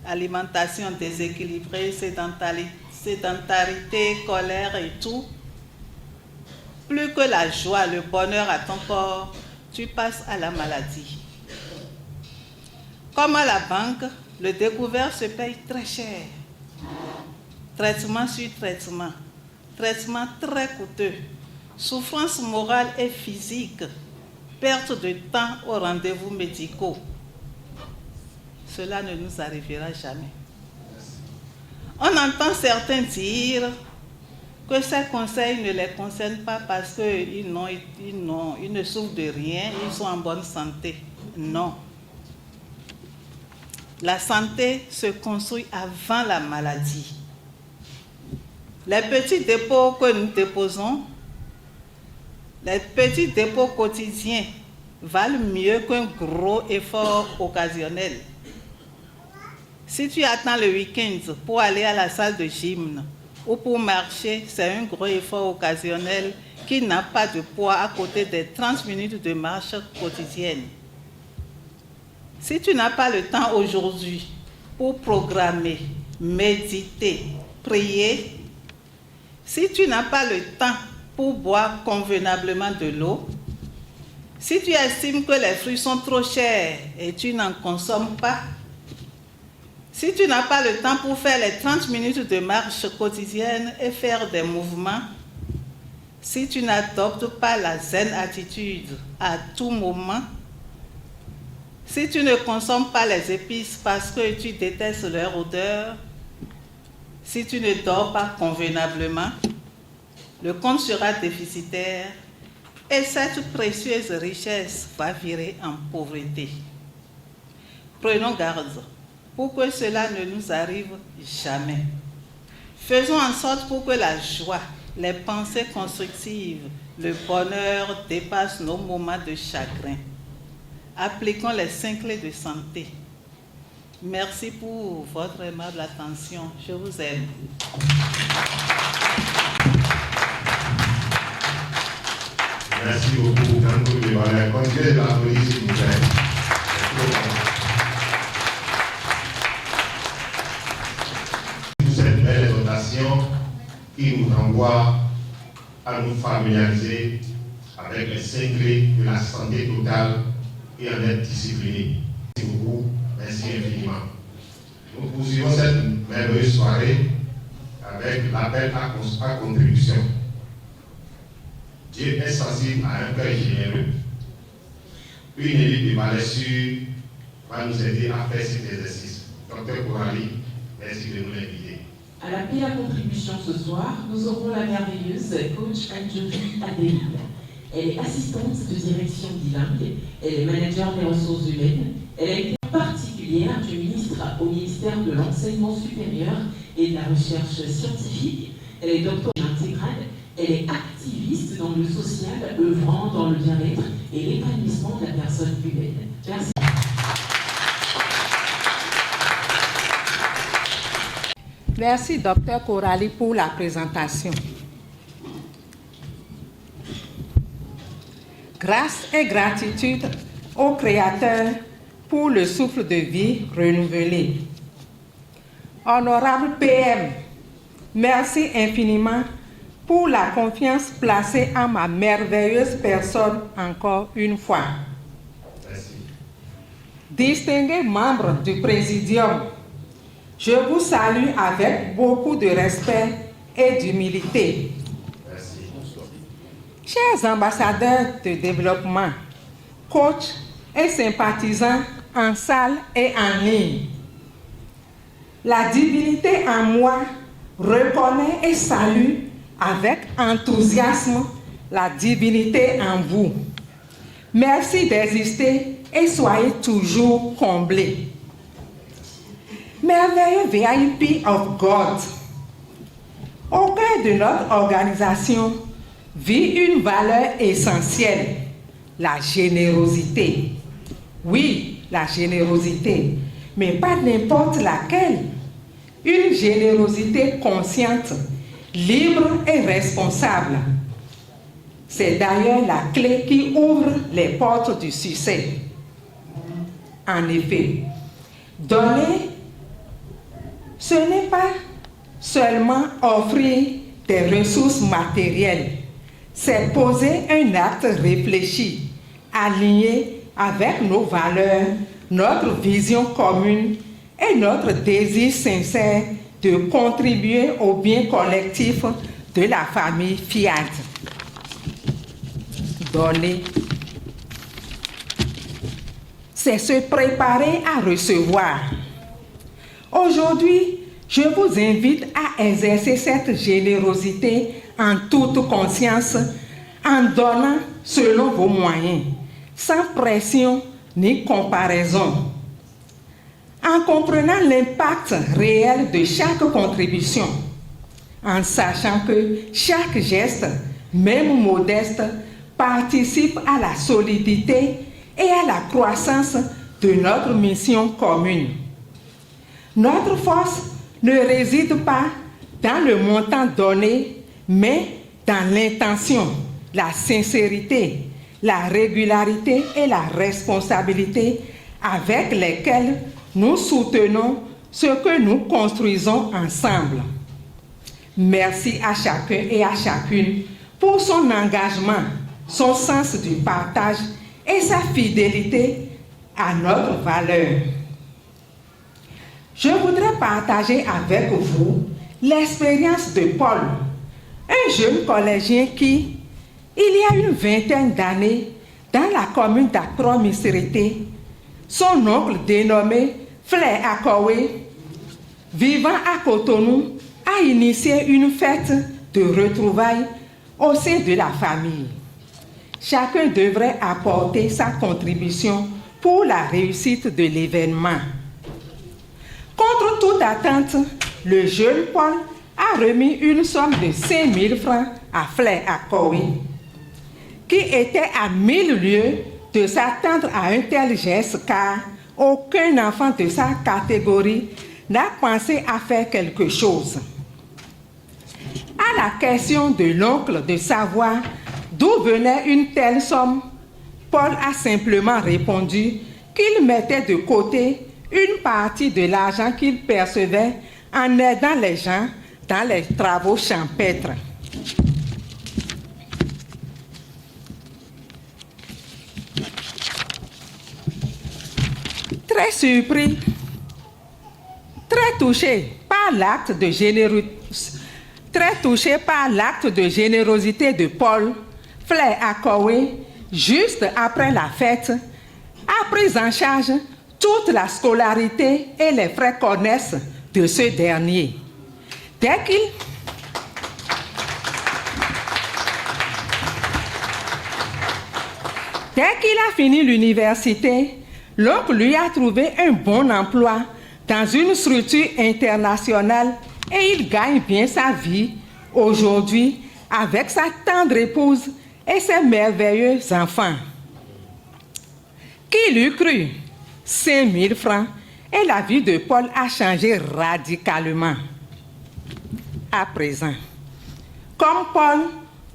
alimentation déséquilibrée, sédentarité, colère et tout, plus que la joie, le bonheur à ton corps, tu passes à la maladie. Comme à la banque, le découvert se paye très cher. Traitement sur traitement, traitement très coûteux, souffrance morale et physique, perte de temps aux rendez-vous médicaux. Cela ne nous arrivera jamais. On entend certains dire que ces conseils ne les concernent pas parce qu'ils ne souffrent de rien, ils sont en bonne santé. Non. La santé se construit avant la maladie. Les petits dépôts que nous déposons, les petits dépôts quotidiens valent mieux qu'un gros effort occasionnel. Si tu attends le week-end pour aller à la salle de gym ou pour marcher, c'est un gros effort occasionnel qui n'a pas de poids à côté des 30 minutes de marche quotidienne. Si tu n'as pas le temps aujourd'hui pour programmer, méditer, prier, si tu n'as pas le temps pour boire convenablement de l'eau, si tu estimes que les fruits sont trop chers et tu n'en consommes pas, si tu n'as pas le temps pour faire les 30 minutes de marche quotidienne et faire des mouvements, si tu n'adoptes pas la zen attitude à tout moment, si tu ne consommes pas les épices parce que tu détestes leur odeur, si tu ne dors pas convenablement, le compte sera déficitaire et cette précieuse richesse va virer en pauvreté. Prenons garde pour que cela ne nous arrive jamais. Faisons en sorte pour que la joie, les pensées constructives, le bonheur dépassent nos moments de chagrin. Appliquons les 5 clés de santé. Merci pour votre aimable attention. Je vous aime. Merci beaucoup. Continuez d'applaudir, s'il vous plaît. devoir à nous familiariser avec les 5 clés de la santé totale et en être disciplinés. Merci beaucoup, merci infiniment. Nous poursuivons cette merveilleuse soirée avec l'appel à contribution. Dieu est sensible à un cœur généreux. Une élite de valeurs sûres va nous aider à faire cet exercice. Docteur Coralie, merci de nous l'inviter. À l'appel à contribution ce soir, nous aurons la merveilleuse coach Anne-Jolie Adélie. Elle est assistante de direction bilingue, elle est manager des ressources humaines, elle a été particulière du ministre au ministère de l'Enseignement supérieur et de la Recherche scientifique. Elle est doctorante intégrale, elle est activiste dans le social, œuvrant dans le bien-être et l'épanouissement de la personne humaine. Merci. Merci, Dr Coralie, pour la présentation. Grâce et gratitude au Créateur pour le souffle de vie renouvelé. Honorable PM, merci infiniment pour la confiance placée en ma merveilleuse personne encore une fois. Merci. Distingués membres du Présidium, je vous salue avec beaucoup de respect et d'humilité. Merci. Chers ambassadeurs de développement, coachs et sympathisants en salle et en ligne, la divinité en moi reconnaît et salue avec enthousiasme la divinité en vous. Merci d'exister et soyez toujours comblés. Merveilleux VIP of God, au cœur de notre organisation vit une valeur essentielle, la générosité. Oui, la générosité, mais pas n'importe laquelle. Une générosité consciente, libre et responsable. C'est d'ailleurs la clé qui ouvre les portes du succès. En effet, donner, ce n'est pas seulement offrir des ressources matérielles, c'est poser un acte réfléchi, aligné avec nos valeurs, notre vision commune et notre désir sincère de contribuer au bien collectif de la famille FIAD. Donner, c'est se préparer à recevoir. Aujourd'hui, je vous invite à exercer cette générosité en toute conscience, en donnant selon vos moyens, sans pression ni comparaison. En comprenant l'impact réel de chaque contribution, en sachant que chaque geste, même modeste, participe à la solidité et à la croissance de notre mission commune. Notre force ne réside pas dans le montant donné, mais dans l'intention, la sincérité, la régularité et la responsabilité avec lesquelles nous soutenons ce que nous construisons ensemble. Merci à chacun et à chacune pour son engagement, son sens du partage et sa fidélité à notre valeur. Je voudrais partager avec vous l'expérience de Paul, un jeune collégien qui, il y a une vingtaine d'années, dans la commune d'Accra-Missirité, son oncle dénommé Flair Akowe, vivant à Cotonou, a initié une fête de retrouvailles au sein de la famille. Chacun devrait apporter sa contribution pour la réussite de l'événement. Contre toute attente, le jeune Paul a remis une somme de 5 000 francs à Flair Akowe, qui était à 1000 lieues de s'attendre à un tel geste car aucun enfant de sa catégorie n'a pensé à faire quelque chose. À la question de l'oncle de savoir d'où venait une telle somme, Paul a simplement répondu qu'il mettait de côté une partie de l'argent qu'il percevait en aidant les gens dans les travaux champêtres. très surpris, très touché par l'acte de générosité de Paul Flair Akowé, juste après la fête, a pris en charge toute la scolarité et les frais connexes de ce dernier. Dès qu'il a fini l'université, l'oncle lui a trouvé un bon emploi dans une structure internationale et il gagne bien sa vie aujourd'hui avec sa tendre épouse et ses merveilleux enfants. Qui l'eût cru? 5 000 francs et la vie de Paul a changé radicalement. À présent, comme Paul,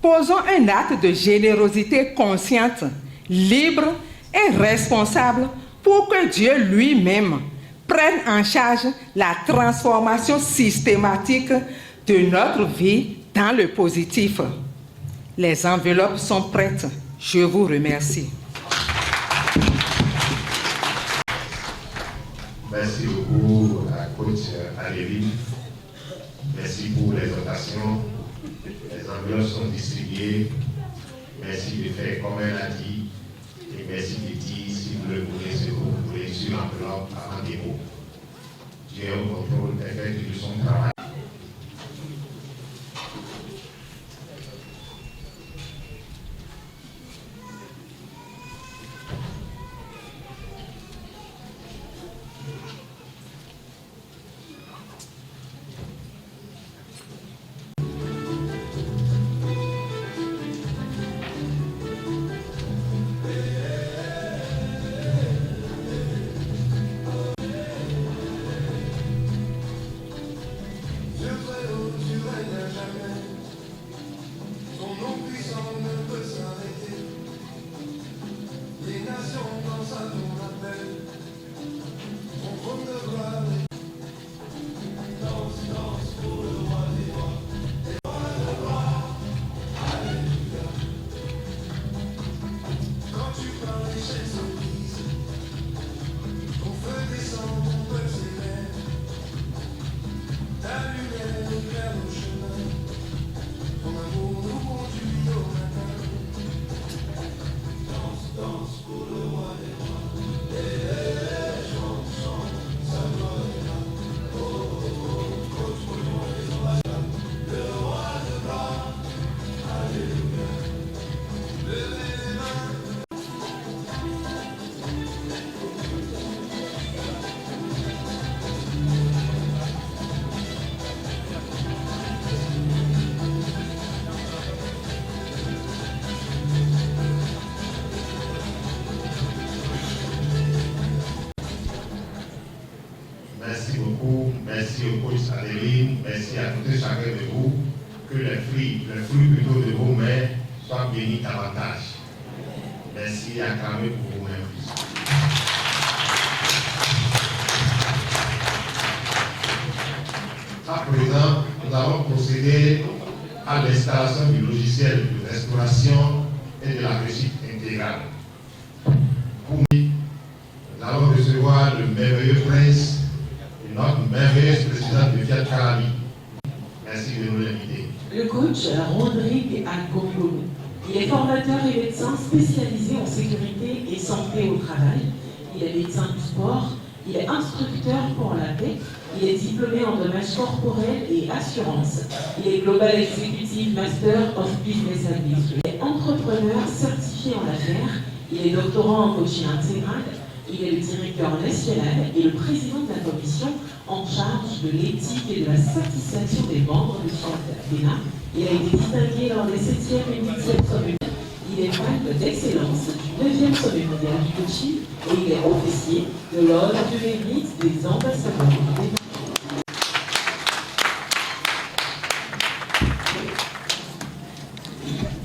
posons un acte de générosité consciente, libre et responsable pour que Dieu lui-même prenne en charge la transformation systématique de notre vie dans le positif. Les enveloppes sont prêtes. Je vous remercie. Merci beaucoup à coach Aléville. Merci pour les dotations. Les enveloppes sont distribuées. Merci de faire comme elle a dit. Et merci de dire si vous le voulez, ce que vous voulez sur l'enveloppe avant dépôt. J'ai un contrôle effectif de son travail. Merci beaucoup, merci au coach Adeline, merci à tout et chacun de vous. Que les fruits plutôt de vos mains soient bénis davantage. Merci, acclamez pour vous-même. À présent, nous allons procéder à l'installation du logiciel de restauration et de la réussite intégrale. Pour nous allons recevoir le merveilleux prince et notre merveilleuse présidente de Fiat Karali. Merci de nous l'inviter. Le coach Rodrigue Agombolo. Il est formateur et médecin spécialisé en sécurité et santé au travail. Il est médecin du sport. Il est instructeur pour la paix. Il est diplômé en dommages corporels et assurance. Il est Global Executive Master of Business Administration. Il est entrepreneur certifié en affaires. Il est doctorant en coaching intégral. Il est le directeur national et le président de la commission en charge de l'éthique et de la satisfaction des membres du Fiat. Il a été distingué lors des 7e et 8e sommets. Il est palme d'excellence du 9e sommet mondial du coaching et il est officier de l'ordre du mérite des ambassadeurs.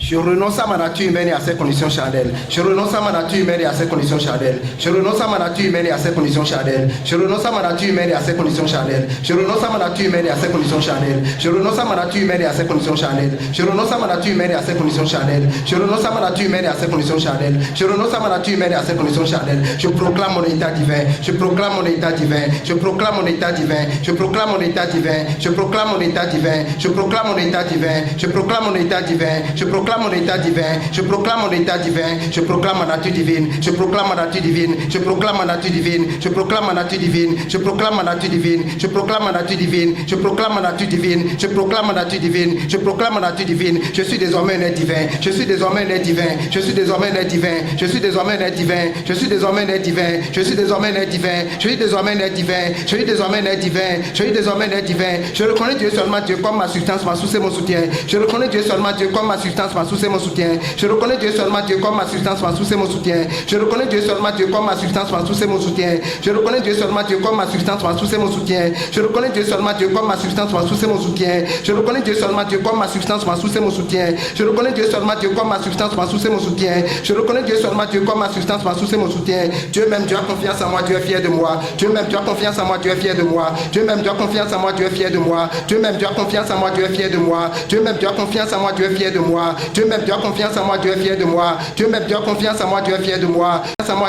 Je renonce à ma nature humaine et à ses conditions charnelles. Je renonce à ma nature humaine et à ses conditions charnelles. Je renonce à ma nature humaine et à ses conditions charnelles. Je renonce à ma nature humaine et à ses conditions charnelles. Je renonce à ma nature humaine et à ses conditions charnelles. Je renonce à ma nature humaine et à ses conditions charnelles. Je renonce à ma nature humaine et à ses conditions charnelles. Je renonce à ma nature humaine et à ses conditions charnelles. Je renonce à ma nature humaine et à ses conditions charnelles. Je proclame mon état divin. Je proclame mon état divin. Je proclame mon état divin. Je proclame mon état divin. Je proclame mon état divin. Je proclame mon état divin. Je proclame mon état divin. Je proclame mon état divin. Je proclame mon état divin. Je proclame ma nature divine. Je proclame ma nature divine. Je proclame ma nature divine. Je proclame ma nature divine. Je proclame ma nature divine. Je proclame ma nature divine. Je proclame ma nature divine. Je proclame ma nature divine. Je proclame ma nature divine. Je suis désormais un être divin. Je suis désormais un être divin. Je suis désormais un être divin. Je suis désormais un être divin. Je suis désormais un être divin. Je suis désormais un être divin. Je suis désormais un être divin. Je suis désormais un être divin. Je suis désormais un être divin. Je reconnais Dieu seulement Dieu comme ma substance, ma source et mon soutien. Je reconnais Dieu seulement Dieu comme ma substance, ma source et mon soutien. Je reconnais Dieu seulement Dieu comme ma substance, ma source et mon soutien. Je reconnais Dieu seulement Dieu comme ma substance, ma source et mon soutien. Je reconnais Dieu seulement Dieu comme ma substance, ma source et mon soutien. Je reconnais Dieu seulement Dieu comme ma substance, ma source et mon soutien. Je reconnais Dieu seulement Dieu comme ma substance, ma source et mon soutien. Je reconnais Dieu seulement Dieu comme ma substance, ma source et mon soutien. Je reconnais Dieu seulement Dieu comme ma substance, ma source et mon soutien. Dieu même, Dieu a confiance en moi, Dieu est fier de moi. Dieu même, Dieu a confiance en moi, Dieu est fier de moi. Dieu même, Dieu a confiance en moi, Dieu est fier de moi. Dieu même, Dieu a confiance en moi, Dieu est fier de moi. Dieu même, Dieu a confiance en moi, Dieu est fier de moi. Dieu même, Dieu a confiance en moi, Dieu est fier de moi. Dieu même, Dieu a confiance en moi, Dieu est fier de moi.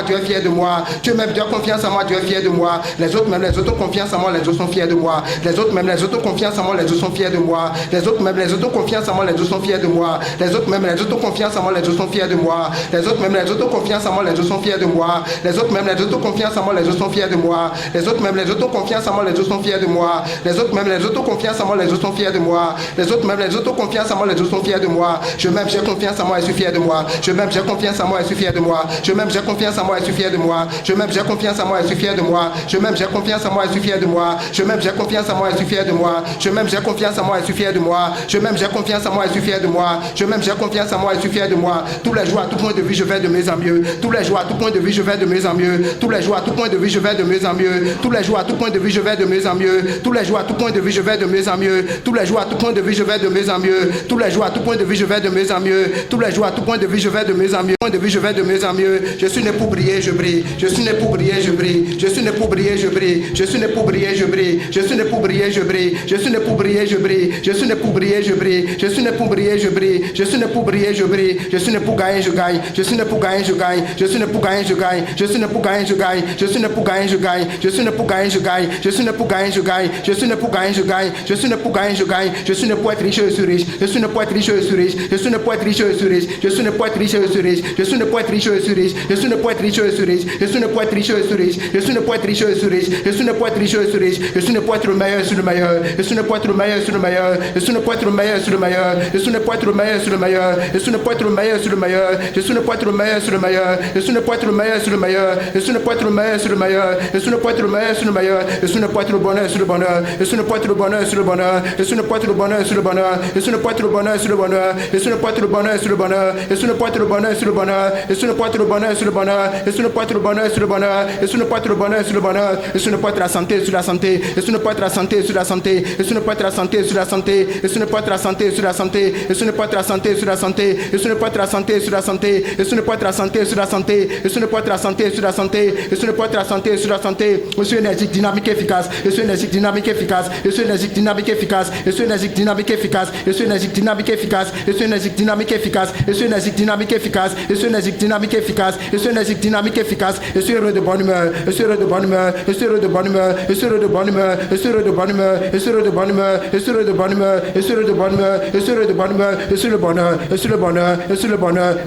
Dieu est fier de moi. Dieu même, Dieu a confiance en moi, Dieu est fier de moi. Les autres même, les autres ont confiance en moi, les autres sont fiers de moi. Les autres même, les autres ont confiance en moi, les autres sont fiers de moi. Les autres même, les autres ont confiance en moi, les autres sont fiers de moi. Les autres même, les autres ont confiance en moi, les autres sont fiers de moi. Les autres même, les autres ont confiance en moi, les autres sont fiers de moi. Les autres même, les autres ont confiance en moi, les autres sont fiers de moi. Les autres même, les autres ont confiance en moi, les autres sont fiers de moi. Les autres même, les autres ont confiance en moi, les autres sont fiers de moi. Les autres même, les autres ont confiance en moi, les autres sont fiers de moi. Je même, j'ai confiance en moi et suis fier de moi. Je même, j'ai confiance en moi et suis fier de moi. Je même, j'ai confiance en moi et suis fier de moi. Je même, j'ai confiance en moi et suis fier de moi. Je même, j'ai confiance en moi et suis fier de moi. Je même, j'ai confiance en moi et suis fier de moi. Je même, j'ai confiance en moi et suis fier de moi. Je même, j'ai confiance en moi et suis fier de moi. Je même, j'ai confiance en moi et suis fier de moi. Tous les jours, à tout point de vue, je vais de mieux en mieux. Tous les jours, à tout point de vue, je vais de mieux en mieux. Tous les jours, à tout point de vue, je vais de mieux en mieux. Tous les jours, à tout point de vue, je vais de mieux en mieux. Tous les jours, à tout point de vue, je vais de mieux en mieux. Tous les jours, à tout point de vue, je vais de mieux en mieux. Tous les jours, à tout point de vue, je vais de mieux en mieux. Tous les jours, à tout point de vue, je vais de mieux en mieux. Point de vue, je vais de mieux en mieux. Je suis né pour briller, je brille. Je suis né pour briller, je brille. Je suis né pour briller, je brille. Je suis né pour briller, je brille. Je suis né pour briller, je brille. Je suis né pour briller, je brille. Je suis né pour briller, je brille. Je suis né pour briller, je brille. Je suis né pour briller, je brille. Je suis né pour gagner, je gagne. Je suis né pour gagner, je gagne. Je suis né pour gagner, je gagne. Je suis né pour gagner, je gagne. Je suis né pour gagner, je gagne. Je suis né pour gagner, je gagne. Je suis né pour gagner, je gagne. Je suis né pour gagner, je gagne. Je suis né pour gagner, je gagne. Je suis né pour être riche et suis riche. Je suis né pour être riche et suis riche. Je suis né pour être riche et suis riche. Je suis né pour être riche et suis riche. Je suis né pour être riche et suis riche. Je suis né pour être riche et suis riche. Je suis né pour être riche et suis riche. Je suis né pour être riche et suis riche. Je suis né pour être riche et suis riche. Je suis né pour être le meilleur sur le meilleur. Je suis né pour être le meilleur sur le meilleur. Je suis né pour être le meilleur sur le meilleur. Je suis né pour être le meilleur sur le meilleur. Je suis né pour être le meilleur sur le meilleur. Je suis né pour être le meilleur sur le meilleur. Je suis né pour être le meilleur sur le meilleur. Je suis né pour être le meilleur sur le meilleur. Je suis né pour être le meilleur sur le meilleur. Je suis né pour être le bonheur sur le bonheur. Je suis né pour être le bonheur sur le bonheur. Je suis né pour être le bonheur sur le bonheur. Je suis né pour être le bonheur sur le bonheur. Je suis né pour être le bonheur sur le bonheur. Je suis né pour être le bonheur sur le bonheur. Je suis né pour être le bonheur sur le bonheur. Je suis né pour être le bonheur sur le bonheur. Je suis né pour être le bonheur sur le bonheur. Je suis né pour être la santé sur la santé. Je suis né pour être la santé sur la santé. Je suis né pour être la santé sur la santé. Je suis né pour être la santé sur la santé. Je suis né pour être la santé sur la santé. Je suis né pour être la santé sur la santé. Je suis né pour être la santé sur la santé. Je suis né pour être la santé sur la santé. Je suis né pour être la santé sur la santé. Je suis énergique, dynamique, efficace. Je suis énergique, dynamique, efficace. Je suis énergique, dynamique, efficace. Je suis énergique, dynamique, efficace. Je suis énergique, dynamique, efficace. Je suis énergique, dynamique, efficace. Je suis énergique, dynamique, efficace. Je suis énergique, dynamique, efficace. Je suis énergique, dynamique, efficace. Je suis heureux de bonne humeur. Je suis heureux de bonne humeur. Je suis heureux de bonne humeur. Je suis heureux de bonne humeur. Je suis heureux de bonne humeur. Je suis heureux de bonne humeur. Je suis heureux de bonne humeur. Je suis heureux de bonne humeur. Je suis heureux de bonne humeur. Je suis le bonheur. Je suis le bonheur.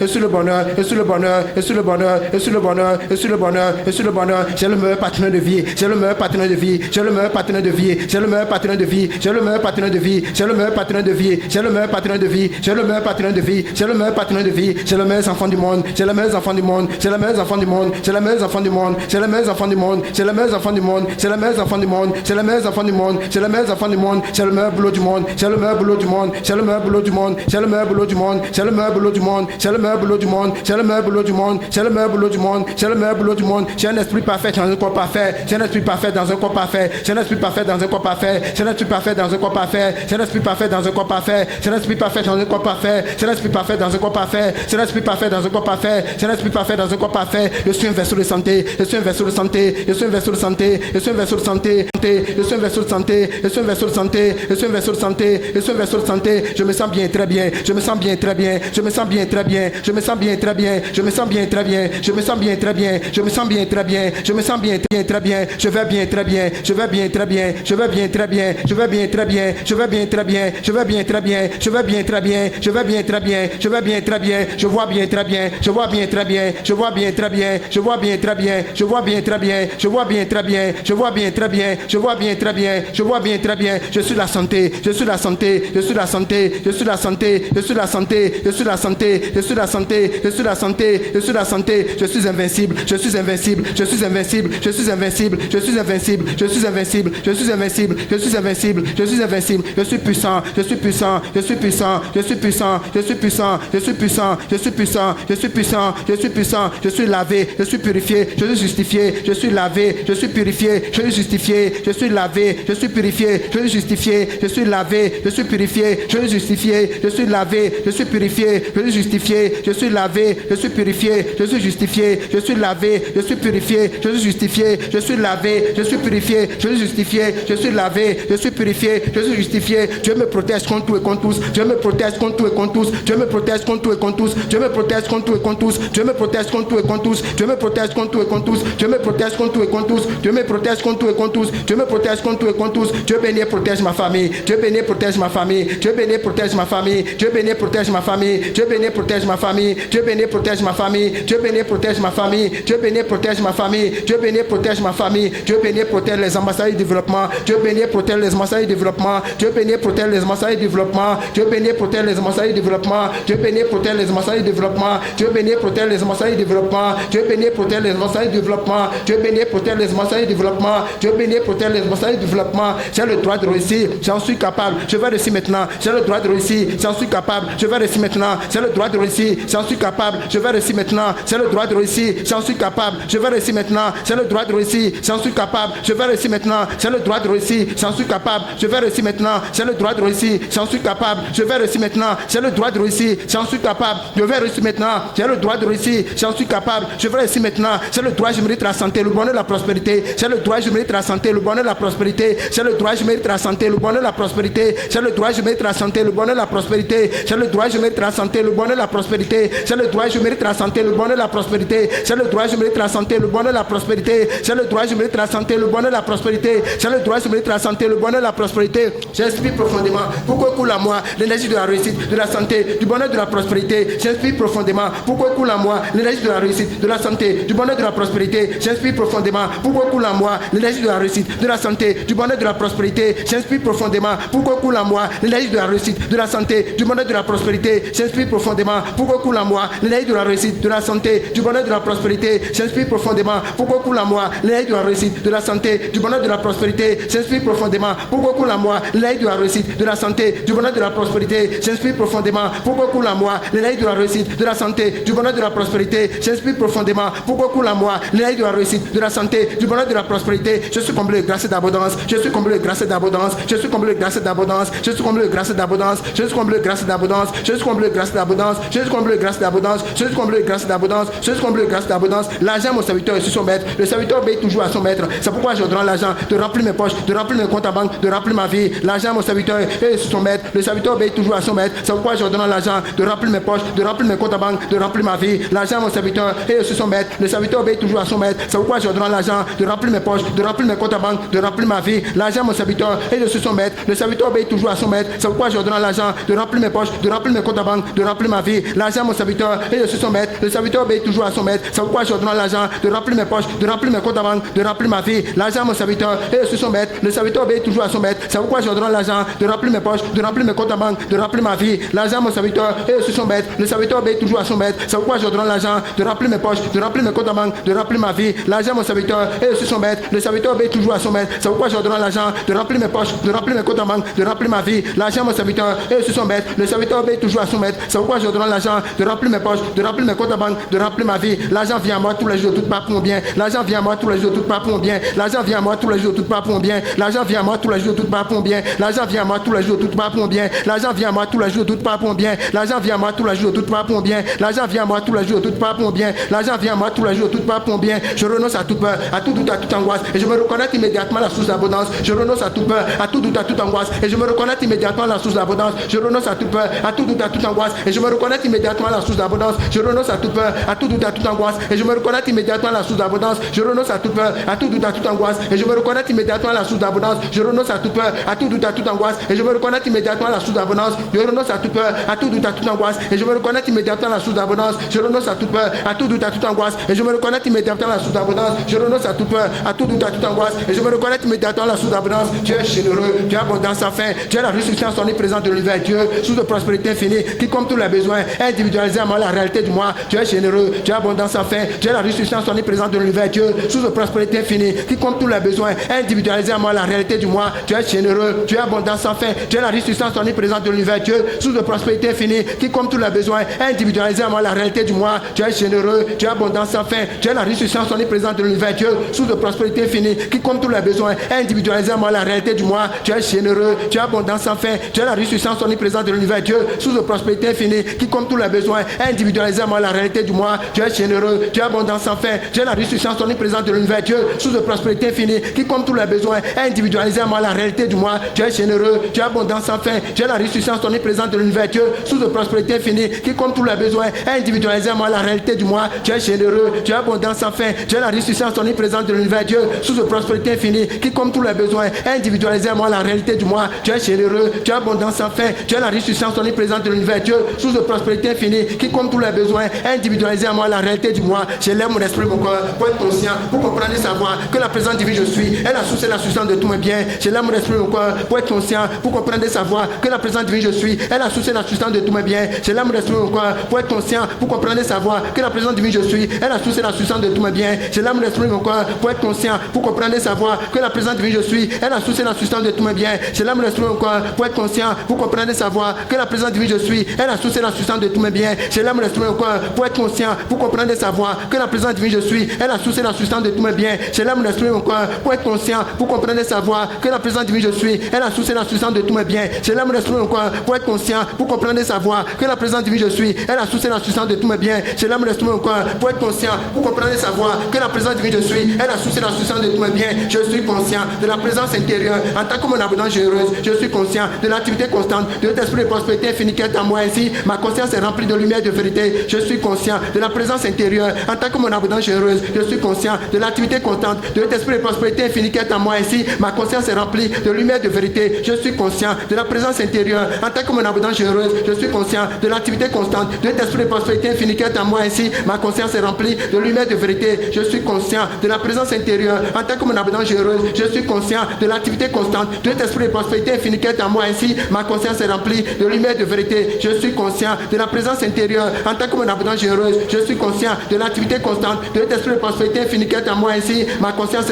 Je suis le bonheur. Je suis le bonheur. Je suis le bonheur. Je suis le bonheur. Je suis le bonheur. Je suis le bonheur. Je suis le bonheur. J'ai le meilleur partenaire de vie. J'ai le meilleur partenaire de vie. J'ai le meilleur partenaire de vie. J'ai le meilleur partenaire de vie. J'ai le meilleur partenaire de vie. J'ai le meilleur partenaire de vie. J'ai le meilleur partenaire de vie. J'ai le meilleur partenaire de vie. J'ai le meilleur partenaire de vie. J'ai le meilleur enfant du monde. J'ai le meilleur enfant du monde. J'ai le meilleur enfant du monde. J'ai le meilleur enfant du monde. J'ai le meilleur enfant du monde. J'ai le meilleur enfant du monde. J'ai le meilleur enfant du monde. J'ai le meilleur enfant du monde. J'ai le meilleur enfant du monde. J'ai le meilleur boulot du monde. J'ai le meilleur boulot du monde. J'ai le meilleur boulot du monde. J'ai le meilleur boulot du monde. J'ai le meilleur boulot du monde. J'ai le meilleur boulot du monde. J'ai le meilleur boulot du monde. J'ai le meilleur boulot du monde. J'ai le meilleur boulot du monde. J'ai un esprit parfait dans un corps parfait. J'ai un esprit parfait dans un corps parfait. J'ai un esprit parfait dans un corps parfait. J'ai un esprit parfait dans un corps parfait. J'ai un esprit parfait dans un corps parfait. J'ai un esprit parfait dans un corps parfait. parfait. Saint-Esprit parfait dans un corps parfait. Saint-Esprit parfait dans un corps parfait. Saint-Esprit parfait dans un corps parfait. Je suis un vaisseau de santé. Je suis un vaisseau de santé. Je suis un vaisseau de santé. Je suis un vaisseau de santé. Je suis un vaisseau de santé. Je suis un vaisseau de santé. Je suis un vaisseau de santé. Je suis un vaisseau de santé. Je me sens bien, très bien. Je me sens bien, très bien. Je me sens bien, très bien. Je me sens bien, très bien. Je me sens bien, très bien. Je me sens bien, très bien. Je me sens bien, très bien. Je me sens bien, très bien. Je vais bien, très bien. Je vais bien, très bien. Je vais bien, très bien. Je vais bien, très bien. Je vais bien, très bien. Je vais bien, très bien. Je vais bien, très bien. Je vais bien, très bien. Je vais bien, très bien. Je vois bien, très bien. Je vois bien, très bien. Je vois bien, très bien. Je vois bien, très bien. Je vois bien, très bien. Je vois bien, très bien. Je vois bien, très bien. Je vois bien, très bien. Je vois bien, très bien. Je suis la santé. Je suis la santé. Je suis la santé. Je suis la santé. Je suis la santé. Je suis la santé. Je suis la santé. Je suis la santé. Je suis la santé. Je suis invincible. Je suis invincible. Je suis invincible. Je suis invincible. Je suis invincible. Je suis invincible. Je suis invincible. Je suis invincible. Je suis invincible. Je suis puissant. Je suis puissant. Je suis puissant. Je suis puissant. Je suis puissant. Je suis puissant. Je suis puissant. Je suis puissant. Je suis puissant. Je suis lavé. Je suis purifié. Je suis justifié. Je suis lavé. Je suis purifié. Je suis justifié. Je suis lavé. Je suis purifié. Je suis justifié. Je suis lavé. Je suis purifié. Je suis justifié. Je suis lavé. Je suis purifié. Je suis justifié. Je suis lavé. Je suis purifié. Je suis justifié. Je suis lavé. Je suis purifié. Je suis justifié. Je suis lavé. Je suis purifié. Je suis justifié. Je suis lavé. Je suis purifié. Je suis justifié. Dieu me protège contre tout et contre tous. Dieu me protège contre tout et contre tous. Dieu me protège contre tout et contre tous. Dieu me protège contre tout et contre tous. Dieu me protège contre tout et contre tous. Dieu me protège contre tout et contre tous. Dieu me protège contre tout et contre tous. Dieu me protège contre tout et contre tous. Dieu me protège contre tout et contre tous. Dieu béni et protège ma famille. Dieu béni et protège ma famille. Dieu béni et protège ma famille. Dieu béni et protège ma famille. Dieu béni et protège ma famille. Dieu béni et protège ma famille. Dieu béni et protège ma famille. Dieu béni et protège ma famille. Dieu béni et protège ma famille. Dieu béni et protège les ambassadeurs du développement. Dieu béni et protège les ambassadeurs du développement. Dieu béni et protège les ambassadeurs du développement. Dieu béni et protège les ambassadeurs du développement. Dieu béni et protège les ambassadeurs du développement. Dieu béni et protège les ambassadeurs du développement. Dieu béni et protège les ambassadeurs du développement. Dieu béni et protège les ambassadeurs du développement. Dieu béni et protège les ambassadeurs du développement. J'ai le droit de réussir. J'en suis capable. Je vais réussir maintenant. J'ai le droit de réussir. J'en suis capable. Je vais réussir maintenant. J'ai le droit de réussir. J'en suis capable. Je vais réussir maintenant. J'ai le droit de réussir. J'en suis capable. Je vais réussir maintenant. J'ai le droit de réussir. J'en suis capable. Je vais réussir maintenant. J'ai le droit de réussir. J'en suis capable. Je vais réussir maintenant. J'ai le droit de réussir. J'en suis capable. Je vais réussir maintenant. J'ai le droit de réussir. J'en suis capable. Je vais réussir maintenant. J'ai le droit de réussir. J'en suis capable. Je vais réussir maintenant. J'ai le droit, je mérite la santé, le bonheur, la prospérité. J'ai le droit, je mérite la santé, le bonheur, la prospérité. J'ai le droit, je mérite la santé, le bonheur, la prospérité. J'ai le droit, je mérite la santé, le bonheur, la prospérité. J'ai le droit, je mérite la santé, le bonheur, la prospérité. J'ai le droit, je mérite la santé, le bonheur, la prospérité. J'ai le droit, je mérite la santé, le bonheur, la prospérité. J'ai le droit, je mérite la santé, le bonheur, la prospérité. J'ai le droit, je mérite la santé, le bonheur, la prospérité. J'inspire profondément. Pourquoi coule à moi l'énergie de la réussite, de la santé, du bonheur, de la prospérité. J'inspire profondément. Pourquoi coule à moi l'énergie de la réussite, de la santé, du bonheur, de la prospérité. J'inspire profondément. Pourquoi coule à moi l'énergie de la réussite, de la santé, du bonheur, de la prospérité. J'inspire profondément. Pourquoi coule à moi l'énergie de la réussite, de la santé, du bonheur, de la prospérité. J'inspire profondément. Pourquoi coule à moi l'énergie de la réussite, de la santé, du bonheur, de la prospérité. J'inspire profondément. Pourquoi coule à moi l'énergie de la réussite, de la santé, du bonheur, de la prospérité. J'inspire profondément. Pourquoi coule à moi l'énergie de la réussite, de la santé, du bonheur, de la prospérité. J'inspire profondément. Pourquoi coule à moi l'énergie de la réussite, de la santé, du bonheur, de la prospérité. J'inspire profondément. Pourquoi coule à moi l'énergie de la réussite, de la santé, du bonheur, de la prospérité. Je suis comblé de grâce et d'abondance. Je suis comblé de grâce et d'abondance. Je suis comblé de grâce et d'abondance. Je suis comblé de grâce et d'abondance. Je suis comblé de grâce et d'abondance. Je suis comblé de grâce et d'abondance. Je suis comblé de grâce et d'abondance. Je suis comblé de grâce et d'abondance. Je suis comblé de grâce et d'abondance. L'argent, mon serviteur, est sur son maître. Le serviteur obéit toujours à son maître. C'est pourquoi je donne l'argent de remplir mes poches, de remplir mes comptes à banque, de remplir ma vie. L'argent, mon serviteur, est sur son maître. Le serviteur obéit toujours à son maître. C'est pourquoi je donne l'argent de remplir mes poches, de remplir mes comptes à banque, de remplir ma vie. L'argent, mon serviteur, est sur son maître. Le serviteur obéit toujours à son maître. C'est pourquoi je donne l'argent de remplir mes poches, de remplir mes comptes à banque, de remplir ma vie. L'argent, mon serviteur, est sur son maître. Le serviteur obéit toujours à son maître. C'est pourquoi je donne l'argent de remplir mes poches, de remplir mes comptes à banque, de remplir ma vie. L'argent, mon serviteur, est sur son maître. Le serviteur obéit toujours à son maître. C'est pourquoi je donne l'argent de remplir mes poches, de remplir mes comptes à banque, de remplir ma vie. L'argent, mon serviteur, est sur son maître. Le serviteur obéit toujours à son maître. C'est pourquoi je donne l'argent de remplir mes poches, de remplir mes comptes à banque, de remplir ma vie. L'argent, mon serviteur, est sur son maître. Le serviteur obéit toujours à son maître. C'est pourquoi je donne l'argent de remplir mes poches, de remplir mes comptes à banque, de remplir ma vie. L'argent, mon serviteur, est sur son maître. Le serviteur obéit toujours à son maître. C'est pourquoi je donne l'argent de remplir mes poches, de remplir mes comptes à banque, de remplir ma vie. L'argent, mon serviteur, est sur son maître. Le serviteur obéit toujours à son maître. C'est pourquoi je donne l'argent de remplir mes poches, de remplir mes comptes à banque, de remplir ma vie. L'argent vient à moi tous les jours de toute part pour mon bien. L'argent vient à moi tous les jours de toute part pour mon bien. L'argent vient à moi tous les jours de toute part pour mon bien. L'argent vient à moi tous les jours de toute part pour mon bien. L'argent vient à moi tous les jours de toute part pour mon bien. L'argent vient à moi tous les jours de toute part part pour mon bien. L'argent vient à moi tous les jours de toute part pour mon bien. L'argent vient à moi tous les jours de toute part pour mon bien. L'argent vient à moi tous les jours de toute part pour mon bien. Je renonce à toute peur, à tout doute, à toute angoisse. Et je me reconnais immédiatement la source d'abondance. Je renonce à toute peur, à tout doute, à toute angoisse. Et je me reconnais immédiatement la source d'abondance. Je renonce à toute peur, à tout doute, à toute angoisse. Et je me reconnais immédiatement la source d'abondance. Je renonce à toute peur, à tout doute, à toute angoisse. Et je me reconnais immédiatement la source d'abondance. Je renonce à toute peur, à tout doute, à toute angoisse. Et je me reconnais immédiatement la source d'abondance. Je renonce à toute peur, à tout doute, à toute angoisse. Et je me reconnais immédiatement la source d'abondance. Je renonce à toute peur, à tout doute, à toute angoisse. Et je me reconnais immédiatement la source d'abondance. Je renonce à toute peur, à tout doute, à toute angoisse. Et je me reconnais immédiatement la source d'abondance. Je renonce à toute peur, à tout doute, à toute angoisse. Et je me reconnais immédiatement la source d'abondance. Dieu est généreux, Dieu est abondant sans fin. Dieu est la ressuscitance omniprésente de l'univers. Dieu, source de prospérité infinie, qui comme tous les besoins, est individualisé à moi la réalité du moi. Dieu est généreux, Dieu est abondant sans fin. Dieu est la ressuscitance omniprésente de l'univers. Dieu, source de prospérité infinie, qui comme tous les besoins, est individualisé à moi la réalité du moi. Dieu est généreux, Dieu est abondant sans fin. Dieu est la ressuscitance omniprésente de l'univers. Dieu, source de prospérité infinie, qui comme tous les besoins, est individualisé à moi la réalité du moi. Dieu est généreux, Dieu est abondant sans fin. Dieu est la ressuscitance omniprésente de l'univers. Dieu, source de prospérité infinie, qui comme tous les besoins, est individualisé à moi la réalité du moi. Dieu est généreux, Dieu est abondant sans fin. Dieu est la ressuscitance omniprésente de l'univers. Dieu, source de prospérité infinie, qui comme tous les besoins, est individualisé à moi la réalité du moi. Dieu est généreux, Dieu est abondant sans fin. Dieu est la ressuscitance omniprésente de l'univers. Dieu, source de prospérité infinie, qui comme tous les besoins, est individualisé à moi la réalité du moi. Dieu est généreux, Dieu est abondant sans fin. Dieu est la ressuscitance omniprésente de l'univers. Dieu, source de prospérité infinie, qui comme tous les besoins, est individualisé à moi la réalité du moi. Dieu est généreux, Dieu est abondant sans fin. Dieu est la ressuscitance omniprésente de l'univers. Dieu, source de prospérité infinie, qui comme tous les besoins, est individualisé à moi la réalité du moi. Dieu est généreux, Dieu est abondant sans fin. Dieu est la ressuscitance omniprésente de l'univers. Dieu, source de prospérité infinie, qui comme tous les besoins, est individualisé à moi la réalité du moi. J'élève mon esprit, mon corps, pour être conscient, pour comprendre et savoir que la présence divine je suis est la source et la substance de tous mes biens. J'élève mon esprit, mon corps, pour être conscient, pour comprendre et savoir que la présence divine je suis est la source et la substance de tous mes biens. J'élève mon esprit, mon corps, pour être conscient, pour comprendre et savoir que la présence divine je suis est la source et la substance de tous mes biens. J'élève mon esprit, mon corps, pour être conscient, pour comprendre et savoir que la présence divine je suis est la source et la substance de tous mes biens. J'élève mon esprit, mon corps, pour être conscient, pour comprendre et savoir que la présence divine je suis est la source et la substance de tous mes biens. J'élève mon esprit, mon corps, pour être conscient, pour comprendre et savoir que la présence divine je suis est la source et la substance de tous mes biens. J'élève mon esprit, mon corps, pour être conscient, pour comprendre et savoir que la présence divine je suis est la source et la substance de tous mes biens. J'élève mon esprit, mon corps, pour être conscient, pour comprendre et savoir que la présence divine je suis est la source et la substance de tous mes biens. J'élève mon esprit, mon corps, pour être conscient, pour comprendre et savoir que la présence divine je suis est la source et la substance de tous mes biens. Je suis conscient de la présence intérieure en tant que mon abondance généreuse. Je suis conscient de l'activité constante de l'esprit de prospérité infinie qui est en moi. Ainsi, ma conscience est remplie de lumière et de vérité. Je suis conscient de la présence intérieure en tant que mon abondance généreuse. Je suis conscient de l'activité constante de l'esprit de prospérité infinie qui est en moi. Ainsi, ma conscience est remplie de lumière et de vérité. Je suis conscient de la présence intérieure en tant que mon abondance généreuse. Je suis conscient de l'activité constante de l'esprit de prospérité infinie qui est en moi. Ainsi, ma conscience est remplie de lumière et de vérité. Je suis conscient de la présence intérieure en tant que mon abondance généreuse. Je suis conscient de l'activité constante de l'esprit de prospérité infinie qui est en moi. Ainsi, ma conscience est remplie de lumière et de vérité. Je suis conscient de la présence intérieure en tant que mon abondance généreuse. Je suis conscient de l'activité constante de l'esprit de prospérité infinie qui est en moi. Ainsi, ma conscience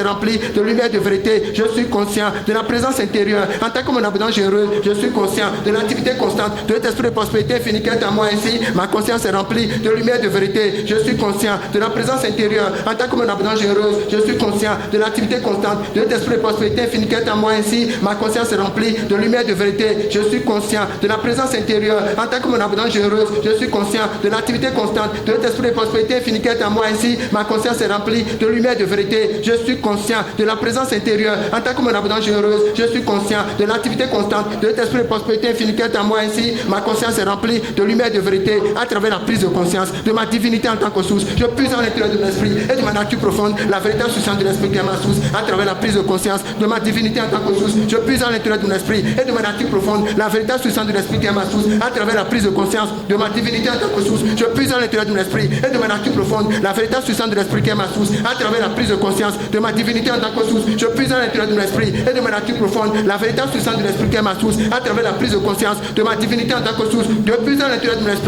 est remplie de lumière et de vérité. Je suis conscient de la présence intérieure en tant que mon abondance généreuse. Je suis conscient de l'activité constante de l'esprit de prospérité infinie qui est en moi. Ainsi, ma conscience est remplie de lumière et de vérité. Je suis conscient de la présence intérieure en tant que mon abondance généreuse. Je suis conscient de l'activité constante de l'esprit de prospérité infinie qui est en moi. Ainsi, ma conscience est remplie de lumière et de vérité. Je suis conscient de la présence intérieure en tant que mon abondance généreuse. Je suis conscient de l'activité constante de l'esprit de prospérité infinie qui est en moi. Ainsi, ma conscience est remplie de lumière et de vérité. Je suis conscient de la présence intérieure en tant que mon abondance généreuse. Je suis conscient de l'activité constante de l'esprit de prospérité infinie qui est en moi. Ainsi, ma conscience est remplie de lumière et de vérité à travers la prise de conscience de ma divinité en tant que source. Je puise à l'intérieur de l'esprit et de ma nature profonde la véritable substance de l'esprit qui est ma source à travers la prise de conscience de ma divinité en tant que source. Je puise à l'intérieur de mon esprit et de ma nature profonde la véritable substance de l'esprit qui est ma source à travers la prise de conscience de ma divinité en tant que source. Je puise à l'intérieur de mon esprit et de ma nature profonde la véritable substance de l'esprit qui est ma source à travers la prise de conscience de ma divinité en tant que source. Je puise à l'intérieur de mon esprit et de ma nature profonde la véritable substance de l'esprit qui est ma source à travers la prise de conscience de ma divinité en tant que source. Je puise à l'intérieur de mon esprit et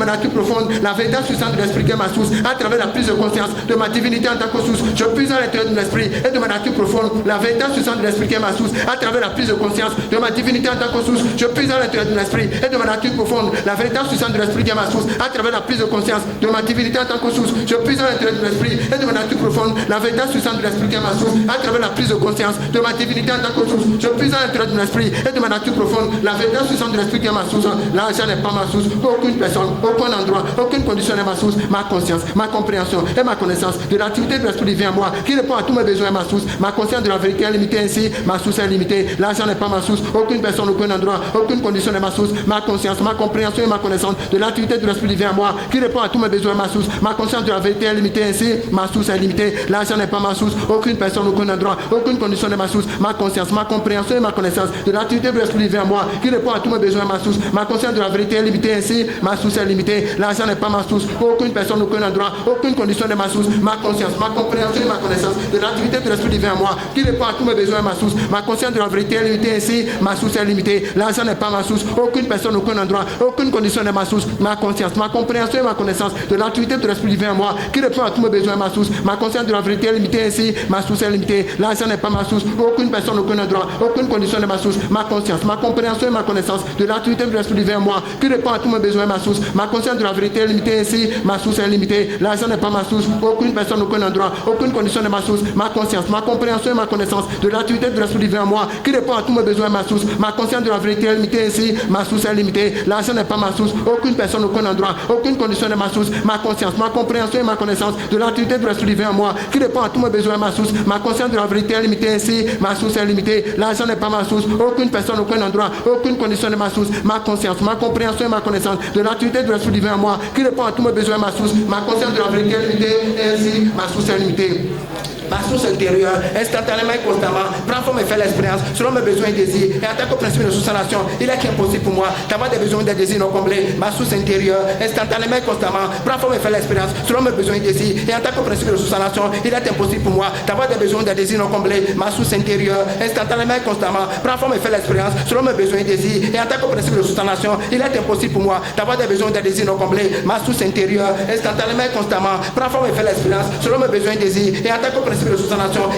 de ma nature profonde la véritable substance de l'esprit qui est ma source à travers la prise de conscience de ma divinité en tant que source. Je puise à l'intérieur de mon esprit et de ma nature profonde la véritable substance de l'esprit qui est ma source à travers la prise de conscience de ma divinité en tant que source. Je puise à l'intérieur de mon esprit et de ma nature profonde la véritable substance de l'esprit qui est ma source à travers la prise de conscience de ma divinité en tant que source. Je puise à l'intérieur de mon esprit et de ma nature profonde la véritable substance de l'esprit qui est ma source à travers la prise de conscience de ma divinité en tant que source. Je puise à l'intérieur de mon esprit et de ma nature profonde la véritable substance de l'esprit qui est ma source source, l'argent n'est pas ma source, aucune personne, aucun endroit, aucune condition n'est ma source, ma conscience, ma compréhension et ma connaissance de l'activité de l'esprit divin en moi qui répond à tous mes besoins est ma source, ma conscience de la vérité est limitée ainsi, ma source est limitée, l'argent n'est pas ma source, aucune personne, aucun endroit, aucune condition n'est ma source, ma conscience, ma compréhension et ma connaissance de l'activité de l'esprit divin en moi qui répond à tous mes besoins est ma source, ma conscience de la vérité est limitée ainsi, ma source est limitée, l'argent n'est pas ma source, aucune personne, aucun endroit, aucune condition n'est ma source, ma conscience, ma compréhension et ma connaissance de l'activité de l'esprit divin en moi qui répond à tous mes besoins est ma source, ma conscience de la vérité est limitée ainsi, ma source est limitée, l'argent n'est pas ma source, aucune personne, aucun endroit, aucune condition n'est ma source, ma conscience, ma compréhension et ma connaissance de l'activité de l'esprit divin en moi qui répond à tous mes besoins est ma source, ma conscience de la vérité est limitée ainsi, ma source est limitée, l'argent n'est pas ma source, aucune personne, aucun endroit, aucune condition n'est ma source, ma conscience, ma compréhension et ma connaissance de l'activité de l'esprit divin en moi qui répond à tous mes besoins est ma source, ma conscience de la vérité est limitée ainsi, ma source est limitée, l'argent n'est pas ma source, aucune personne, aucun endroit, aucune condition n'est ma source, ma conscience, ma compréhension et ma connaissance de l'activité de l'esprit divin en moi qui répond à tous mes besoins est ma source, ma conscience de la vérité est limitée ainsi, ma source est limitée, l'argent n'est pas ma source, aucune personne, aucun endroit, aucune condition n'est ma source, ma conscience, ma compréhension et ma connaissance de l'activité de l'esprit divin en moi qui répond à tous mes besoins est ma source, ma conscience de la vérité est limitée ainsi, ma source est limitée, l'argent n'est pas ma source, aucune personne, aucun endroit, aucune condition n'est ma source, ma conscience, ma compréhension et ma connaissance de l'activité de l'esprit divin en moi qui répond à tous mes besoins est ma source, ma conscience de la vérité est limitée ainsi, ma source est limitée, l'argent n'est pas ma source, aucune personne, aucun endroit, aucune condition n'est ma source, ma conscience, ma compréhension et ma connaissance de l'activité de l'esprit divin en moi qui répond à tous mes besoins est ma source, ma conscience de la vérité est limitée ainsi, ma source est limitée. Ma source intérieure, instantanément et constamment, prend forme et fait l'expérience selon mes besoins et désirs. Et en tant que principe de sous-sanation, il est impossible pour moi d'avoir des besoins et des désirs non comblés. Ma source intérieure, instantanément et constamment, prend forme et fait l'expérience selon mes besoins et désirs. Et en tant que principe de sous-sanation, il est impossible pour moi d'avoir des besoins et des désirs non comblés. Ma source intérieure, instantanément et constamment, prend forme et fait l'expérience selon mes besoins et désirs. Et en tant que principe de sous-sanation, il est impossible pour moi d'avoir des besoins et des désirs non comblés. Ma source intérieure, instantanément et constamment, prend forme et fait l'expérience selon mes besoins et désirs. Et en tant que principe de sous-sanation,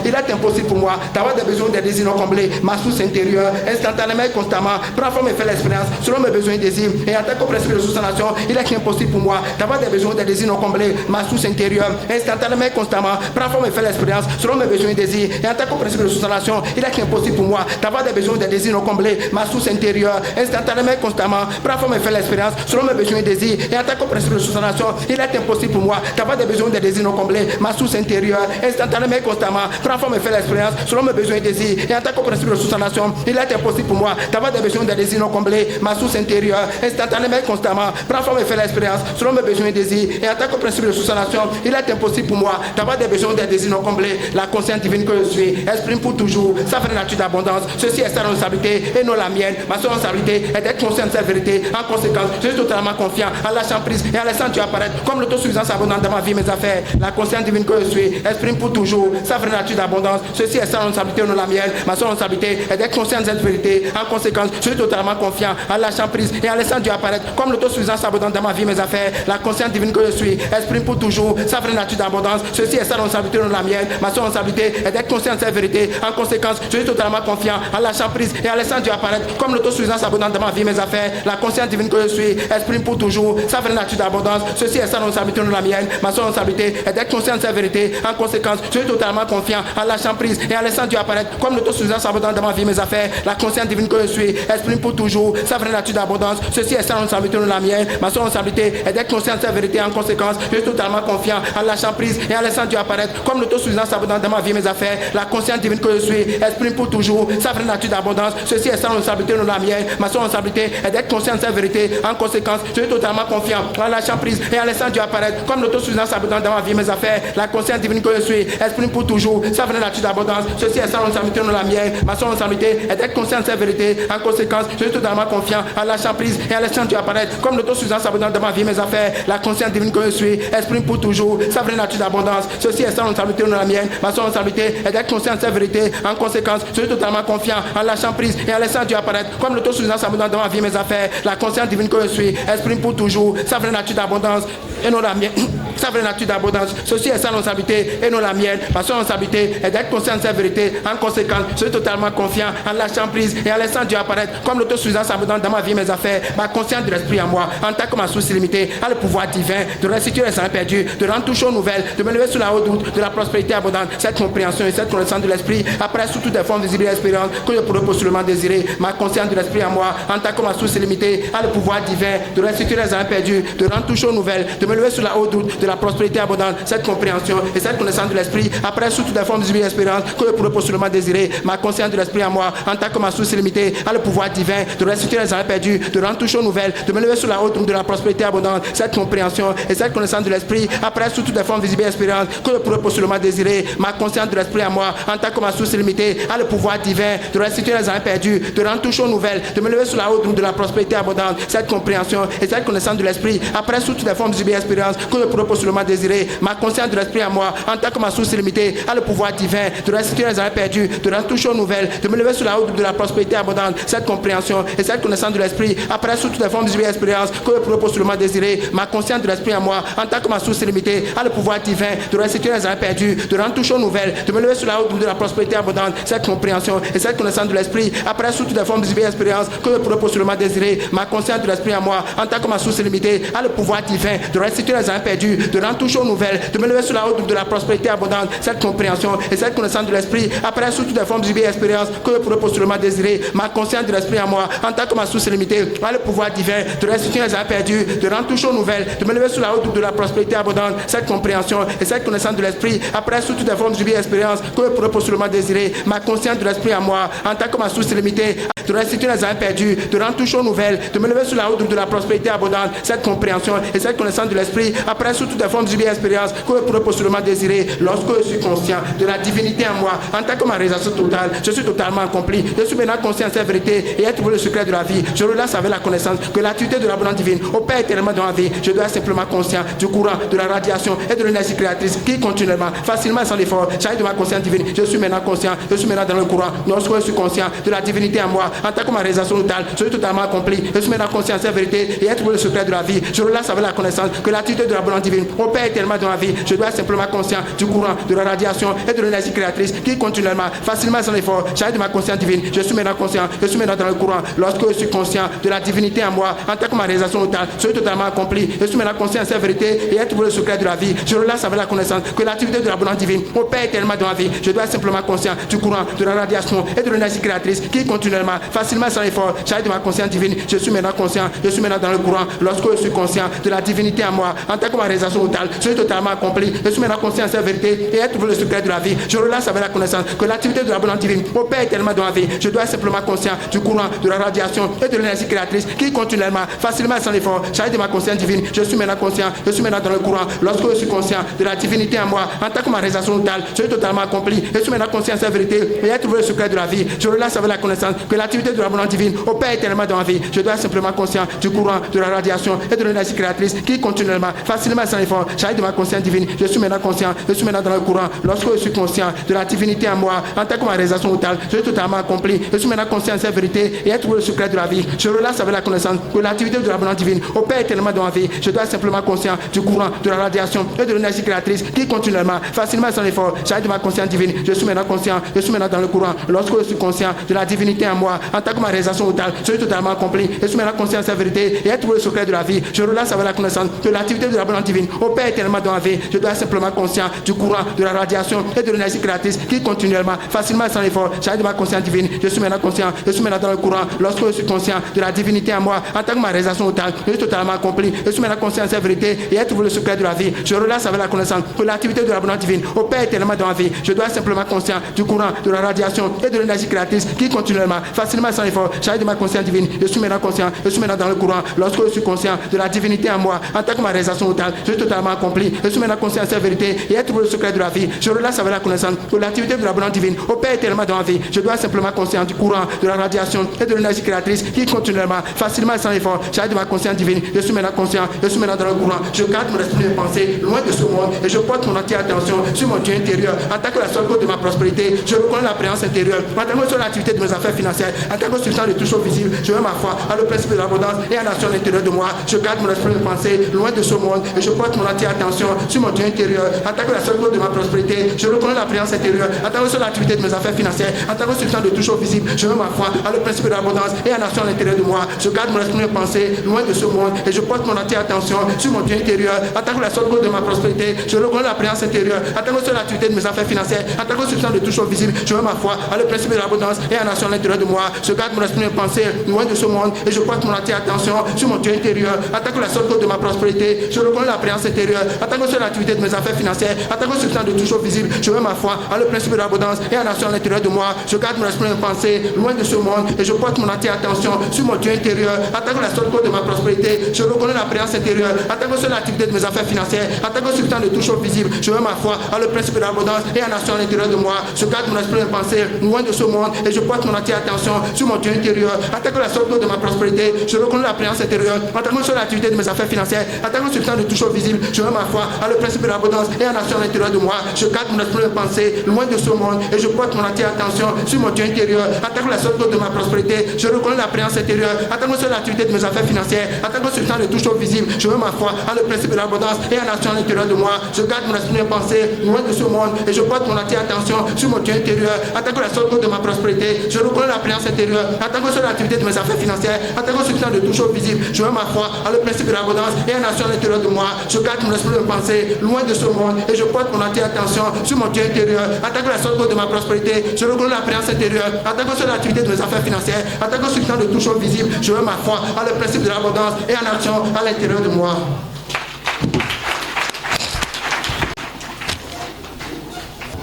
il est impossible pour moi d'avoir des besoins et des désirs non comblés. Ma source intérieure, instantanément et constamment, prend forme et fait l'expérience selon mes besoins et désirs. Et en tant que principe de sous-sanation, il est impossible pour moi d'avoir des besoins et des désirs non comblés. Ma source intérieure, instantanément et constamment, prend forme et fait l'expérience selon mes besoins et désirs. Et en tant que principe de sous-sanation, il est impossible pour moi d'avoir des besoins et des désirs non comblés. Ma source intérieure, instantanément et constamment, prend forme et fait l'expérience selon mes besoins et désirs. Et en tant que principe de sous-sanation, il est impossible pour moi d'avoir des besoins et des désirs non comblés. Ma source intérieure, instantanément et constamment, prend forme et fait l'expérience selon mes besoins et désirs. Et en tant que principe de sous-sanation, il est impossible pour moi d'avoir des besoins et des désirs non comblés. Ma source intérieure, instantanément et constamment, prend forme et fait l'expérience selon mes besoins et désirs. Et en tant que principe de sous-sanation, il est impossible pour moi d'avoir des besoins et des désirs non comblés. La conscience divine que je suis exprime pour toujours sa vraie nature d'abondance. Ceci est sa responsabilité et non la mienne. Ma seule responsabilité est d'être conscient de cette vérité. En conséquence, je suis totalement confiant en lâchant prise et en laissant Dieu apparaître comme l'autosuffisance abondante dans ma vie et mes affaires. La conscience divine que je suis exprime pour toujours sa vraie nature d'abondance. Ceci est sa responsabilité, non la mienne. Ma seule responsabilité est d'être conscient de cette vérité. En conséquence, je suis totalement confiant en lâchant prise et en laissant Dieu apparaître comme l'autosuffisance abondante dans ma vie et mes affaires. La conscience divine que je suis exprime pour toujours sa vraie nature d'abondance. Ceci est sa responsabilité, non la mienne. Ma seule responsabilité est d'être conscient de cette vérité. En conséquence, je suis totalement confiant en lâchant prise et en laissant Dieu apparaître comme l'autosuffisance abondante dans ma vie et mes affaires. La conscience divine que je suis exprime pour toujours sa vraie nature d'abondance. Ceci est sa responsabilité, non la mienne. Ma seule responsabilité est d'être conscient de cette vérité. En conséquence, je suis totalement confiant en lâchant prise et en laissant Dieu apparaître comme l'autosuffisance abondante dans ma vie et mes affaires. La conscience divine que je suis exprime pour toujours sa vraie nature d'abondance. Ceci est sa responsabilité, non la mienne. Ma seule responsabilité est d'être conscient de cette vérité. En conséquence, je suis totalement confiant en lâchant prise et en laissant Dieu apparaître comme l'autosuffisance abondante dans ma vie et mes affaires. La conscience divine que je suis exprime pour toujours sa vraie nature d'abondance. Ceci est sa responsabilité, non la mienne. Ma seule responsabilité est d'être conscient de cette vérité. En conséquence, je suis totalement confiant en lâchant prise et en laissant Dieu apparaître comme l'autosuffisance abondante dans ma vie et mes affaires. La conscience divine que je suis exprime pour toujours sa vraie nature d'abondance. Ceci est sa responsabilité, non la mienne. Ma seule responsabilité est d'être conscient de cette vérité. En conséquence, je suis totalement confiant en lâchant prise et en laissant Dieu apparaître comme l'autosuffisance abondante dans ma vie et mes affaires. La conscience divine que je suis exprime pour toujours sa vraie nature d'abondance. Ceci est sa responsabilité, non la mienne. Ma seule responsabilité est d'être conscient de cette vérité. En conséquence, je suis totalement confiant en lâchant prise et en laissant Dieu apparaître comme l'autosuffisance abondante dans ma vie et mes affaires. La conscience divine que je suis exprime pour toujours sa vraie nature d'abondance et non la mienne. sa vraie nature d'abondance. Ceci est sa responsabilité et non la mienne. Ma seule responsabilité est d'être conscient de cette vérité. En conséquence, je suis totalement confiant en lâchant prise et en laissant Dieu apparaître comme l'autosuffisance abondante dans ma vie et mes affaires. Ma conscience de l'esprit en moi, en tant que ma source illimitée, a le pouvoir divin de restituer les années perdus, de rendre tout chose nouvelle, de me lever sur la haute route de la prospérité abondante. Cette compréhension et cette connaissance de l'esprit apparaît sous toutes les formes visibles et d'espérance que je pourrais possiblement désirer. Ma conscience de l'esprit en moi, en tant que ma source illimitée, a le pouvoir divin de restituer les années perdus, de rendre tout chose nouvelle, de me lever sur la haute route de la prospérité abondante. Cette compréhension et cette connaissance de l'esprit apparaît sous toutes les formes visibles et d'espérance que je pourrais possiblement désirer. Ma conscience de l'esprit en moi, en tant que ma source illimitée, a le pouvoir divin de restituer les années perdus, de rendre tout chose nouvelle, de me lever sur la haute route de la prospérité abondante. Cette compréhension et cette connaissance de l'esprit apparaît sous toutes les formes visibles et d'espérance que je pourrais possiblement désirer. Ma conscience de l'esprit en moi, en tant que ma source illimitée, a le pouvoir divin de restituer les années perdus, de rendre tout chose nouvelle, de me lever sur la haute route de la prospérité abondante. Cette compréhension et cette connaissance de l'esprit apparaît sous toutes les formes visibles et d'espérance que je pourrais possiblement désirer. Ma conscience de l'esprit en moi, en tant que ma source illimitée, a le pouvoir divin de restituer les années perdus, de rendre tout chose nouvelle, de me lever sur la haute route de la prospérité abondante. Cette compréhension et cette connaissance de l'esprit apparaît sous toutes les formes visibles et d'espérance que je pourrais possiblement désirer. Ma conscience de l'esprit en moi, en tant que ma source illimitée, a le pouvoir divin de restituer les années perdus, de rendre tout chose nouvelle, de me lever sur la haute route de la prospérité abondante. Cette compréhension et cette connaissance de l'esprit apparaît sous toutes les formes visibles et d'espérance que je pourrais possiblement désirer. Ma conscience de l'esprit en moi, en tant que ma source illimitée, a le pouvoir divin de restituer les années perdus, de rendre tout chose nouvelle, de me lever sur la haute route de la prospérité abondante. Cette compréhension et cette connaissance de l'esprit apparaît sous toutes les formes visibles et d'espérance que je pourrais possiblement désirer. Ma conscience de l'esprit en moi, en tant que ma source illimitée, a le pouvoir divin de restituer les années perdus, de rendre tout chose nouvelle, de me lever sur la haute route de la prospérité abondante. Cette compréhension et cette connaissance de l'esprit apparaît sous toutes les formes visibles et d'espérance que je pourrais possiblement désirer. Ma conscience de l'esprit en moi, en tant que ma source illimitée, de restituer les années perdus, de rendre tout chose nouvelle, de me lever sur la haute route de la prospérité abondante. Cette compréhension et cette connaissance de l'esprit apparaît sous toutes les formes visibles et d'espérance que je pourrais possiblement désirer. Lorsque je suis conscient de la divinité en moi, en tant que ma réalisation totale, je suis totalement accompli. Je suis maintenant conscient de cette vérité et ai trouvé le secret de la vie. Je relâche avec la connaissance que l'activité de l'abondance divine opère éternellement dans ma vie. Je dois être simplement conscient du courant, de la radiation et de l'énergie créatrice qui continuellement, facilement sans effort, charge de ma conscience divine. Je suis maintenant conscient, je suis maintenant dans le courant. Lorsque je suis conscient de la divinité en moi, en tant que ma réalisation totale, je suis totalement accompli. Je suis maintenant conscient de cette vérité et ai trouvé le secret de la vie. Je relâche avec la connaissance que l'activité de l'abondance divine opère éternellement dans ma vie. Je dois être simplement conscient du courant, de la radiation et de l'énergie créatrice qui continuellement, facilement sans effort, charge de ma conscience divine. Je suis maintenant conscient, je suis maintenant dans le courant. Lorsque je suis conscient de la divinité en moi, en tant que ma réalisation totale, je suis totalement accompli. Je suis maintenant conscient de cette vérité et ai trouvé le secret de la vie. Je relâche avec la connaissance que l'activité de l'abondance divine opère éternellement dans ma vie. Je dois être simplement conscient du courant, de la radiation et de l'énergie créatrice qui continuellement, facilement sans effort, charge de ma conscience divine. Je suis maintenant conscient, je suis maintenant dans le courant. Lorsque je suis conscient de la divinité en moi, en tant que ma réalisation totale, je suis totalement accompli. Je suis maintenant conscient de cette vérité et ai trouvé le secret de la vie. Je relâche avec la connaissance que l'activité de l'abondance divine opère éternellement dans ma vie. Je dois être simplement conscient du courant, de la radiation et de l'énergie créatrice qui continuellement, facilement sans effort, charge de ma conscience divine. Je suis maintenant conscient, je suis maintenant dans le courant. Lorsque je suis conscient de la divinité en moi, en tant que ma réalisation totale, je suis totalement accompli. Je suis maintenant conscient de cette vérité et ai trouvé le secret de la vie. Je relâche avec la connaissance que l'activité de l'abondance divine opère éternellement dans ma vie. Je dois être simplement conscient du courant, de la radiation et de l'énergie créatrice qui continuellement, facilement sans effort, charge de ma conscience divine. Je suis maintenant conscient, je suis maintenant dans le courant. Lorsque je suis conscient de la divinité en moi, en tant que ma réalisation totale, je suis totalement accompli. Je suis maintenant conscient de cette vérité et ai trouvé le secret de la vie. Je relâche avec la connaissance que l'activité de l'abondance divine opère éternellement dans ma vie. Je dois être simplement conscient du courant, de la radiation et de l'énergie créatrice qui continuellement, facilement sans effort, charge de ma conscience divine. Je suis maintenant conscient, je suis maintenant dans le courant. Lorsque je suis conscient de la divinité en moi, en tant que ma réalisation totale, je suis totalement accompli. Je suis maintenant conscient de cette vérité et ai trouvé le secret de la vie. Je relâche avec la connaissance que l'activité de l'abondance divine opère éternellement dans ma vie. Je dois être simplement conscient du courant, de la radiation et de l'énergie créatrice qui continuellement, facilement sans effort, charge de ma conscience divine. Je suis maintenant conscient, je suis maintenant dans le courant. Lorsque je suis conscient de la divinité en moi, en tant que ma réalisation totale, je suis totalement accompli. Je suis maintenant conscient de cette vérité et ai trouvé le secret de la vie. Je relâche avec la connaissance que l'activité de l'abondance divine opère éternellement dans ma vie. Je dois être simplement conscient du courant, de la radiation et de l'énergie créatrice qui continuellement, facilement sans effort, charge de ma conscience divine. Je suis maintenant conscient, je suis maintenant dans le courant. Lorsque je suis conscient de la divinité en moi, en tant que ma réalisation totale, je suis totalement accompli. Je suis maintenant conscient de cette vérité et ai trouvé le secret de la vie. Je relâche avec la connaissance que l'activité de l'abondance divine opère éternellement dans ma vie. Je dois être simplement conscient du courant, de la radiation et de l'énergie créatrice qui continuellement, facilement sans effort, charge de ma conscience divine. Je suis maintenant conscient, je suis maintenant dans le courant. Je garde mon esprit de pensée loin de ce monde et je porte mon entière attention sur mon Dieu intérieur en tant que la seule cause de ma prospérité. Je reconnais la présence intérieure, notamment sur l'activité de mes affaires financières en tant que substance de toute chose visible, je mets ma foi à le principe de l'abondance et à la nation à l'intérieur de moi. Je garde mon esprit de pensée loin de ce monde et je porte mon entière attention sur mon Dieu intérieur. En tant que la seule cause de ma prospérité, je reconnais la prière intérieure. En tant que seule activité de mes affaires financières, en tant que substance de toute chose visible, je mets ma foi à le principe de l'abondance et à la nation à l'intérieur de moi. Je garde mon esprit de pensée loin de ce monde et je porte mon entière attention sur mon Dieu intérieur. En tant que la seule cause de ma prospérité, je reconnais la prière intérieure. En tant que seule activité de mes affaires financières, en tant que substance de toute chose visible, je mets ma foi à le principe de l'abondance et à la nation à l'intérieur de moi. Je garde mon esprit de pensée loin de ce monde et je porte mon entière attention sur mon Dieu intérieur. En tant que la seule cause de ma prospérité, je reconnais la prière intérieure. En tant que seule activité de mes affaires financières, en tant que substance de toute chose visible, je mets ma foi à le principe de l'abondance et à la nation à l'intérieur de moi. Je garde mon esprit de pensée loin de ce monde et je porte mon entière attention sur mon Dieu intérieur. En tant que la seule cause de ma prospérité, je reconnais la prière intérieure. En tant que seule activité de mes affaires financières, en tant que substance de toute chose visible, je mets ma foi à le principe de l'abondance et à la nation à l'intérieur de moi. Je garde mon esprit de pensée loin de ce monde et je porte mon entière attention sur mon Dieu intérieur. En tant que la seule cause de ma prospérité, je reconnais la prière intérieure. En tant que seule activité de mes affaires financières, en tant que substance de toute chose visible, je mets ma foi à le principe de l'abondance et à la nation à l'intérieur de moi. Je garde mon esprit de pensée loin de ce monde et je porte mon entière attention sur mon Dieu intérieur. En tant que la seule cause de ma prospérité, je reconnais la prière intérieure. En tant que seule activité de mes affaires financières, en tant que substance de toute chose visible, je mets ma foi à le principe de l'abondance et à la nation à l'intérieur de moi. Je garde mon esprit de pensée loin de ce monde et je porte mon entière attention sur mon Dieu intérieur. En tant que la seule cause de ma prospérité, je reconnais la prière intérieure. En tant que seule activité de mes affaires financières, en tant que substance de toute chose visible, je mets ma foi à le principe de l'abondance et à la nation à l'intérieur de moi. Je garde mon esprit de pensée loin de ce monde et je porte mon entière attention sur mon Dieu intérieur. En tant que la seule cause de ma prospérité, je reconnais la prière intérieure. En tant que seule activité de mes affaires financières, en tant que substance de toute chose visible, je mets ma foi à le principe de l'abondance et à la nation à l'intérieur de moi.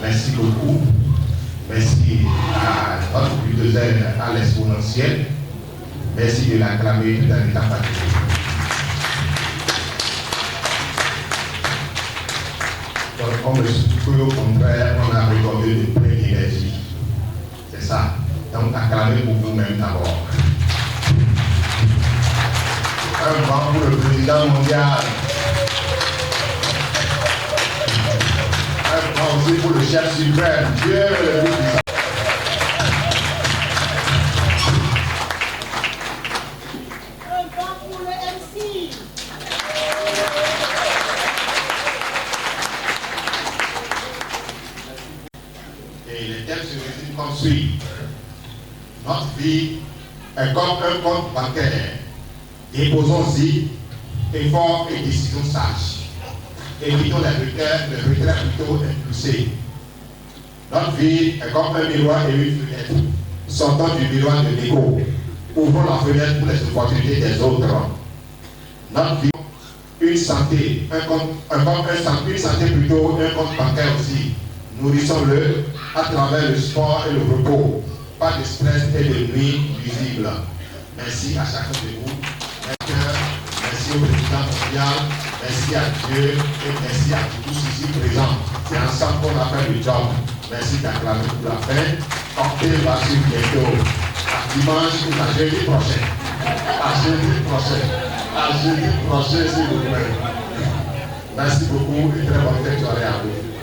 Merci beaucoup. Merci à notre bulldozer à l'exponentiel. Merci de l'acclamer tout un état patriotique. Donc, on me souffle au contraire, on a récolté de pleine énergie. C'est ça. Donc, acclamez pour vous-même d'abord. Un vent pour le président mondial. Un vent aussi pour le chef suprême. Dieu le Tout-Puissant. Et les thèmes se résument comme suit. Notre vie est comme un compte bancaire. Déposons-y efforts et décisions sages. Évitons les retraits plutôt impulsés. Notre vie est comme un miroir et une fenêtre. Sortons du miroir de l'ego. Ouvrons la fenêtre pour les opportunités des autres. Notre vie, une santé, une santé plutôt, un compte bancaire aussi. Nourrissons-le à travers le sport et le repos. Pas de stress et de nuit nuisibles. Merci à chacun de vous. Merci au président mondial, merci à Dieu et merci à tous ici présents. C'est ensemble qu'on a fait le job. Merci d'acclamer pour la fin. Cocktail va suivre bientôt. À dimanche ou à jeudi prochain. À jeudi prochain. À jeudi prochain, s'il vous plaît. Merci beaucoup et très bonne soirée à vous.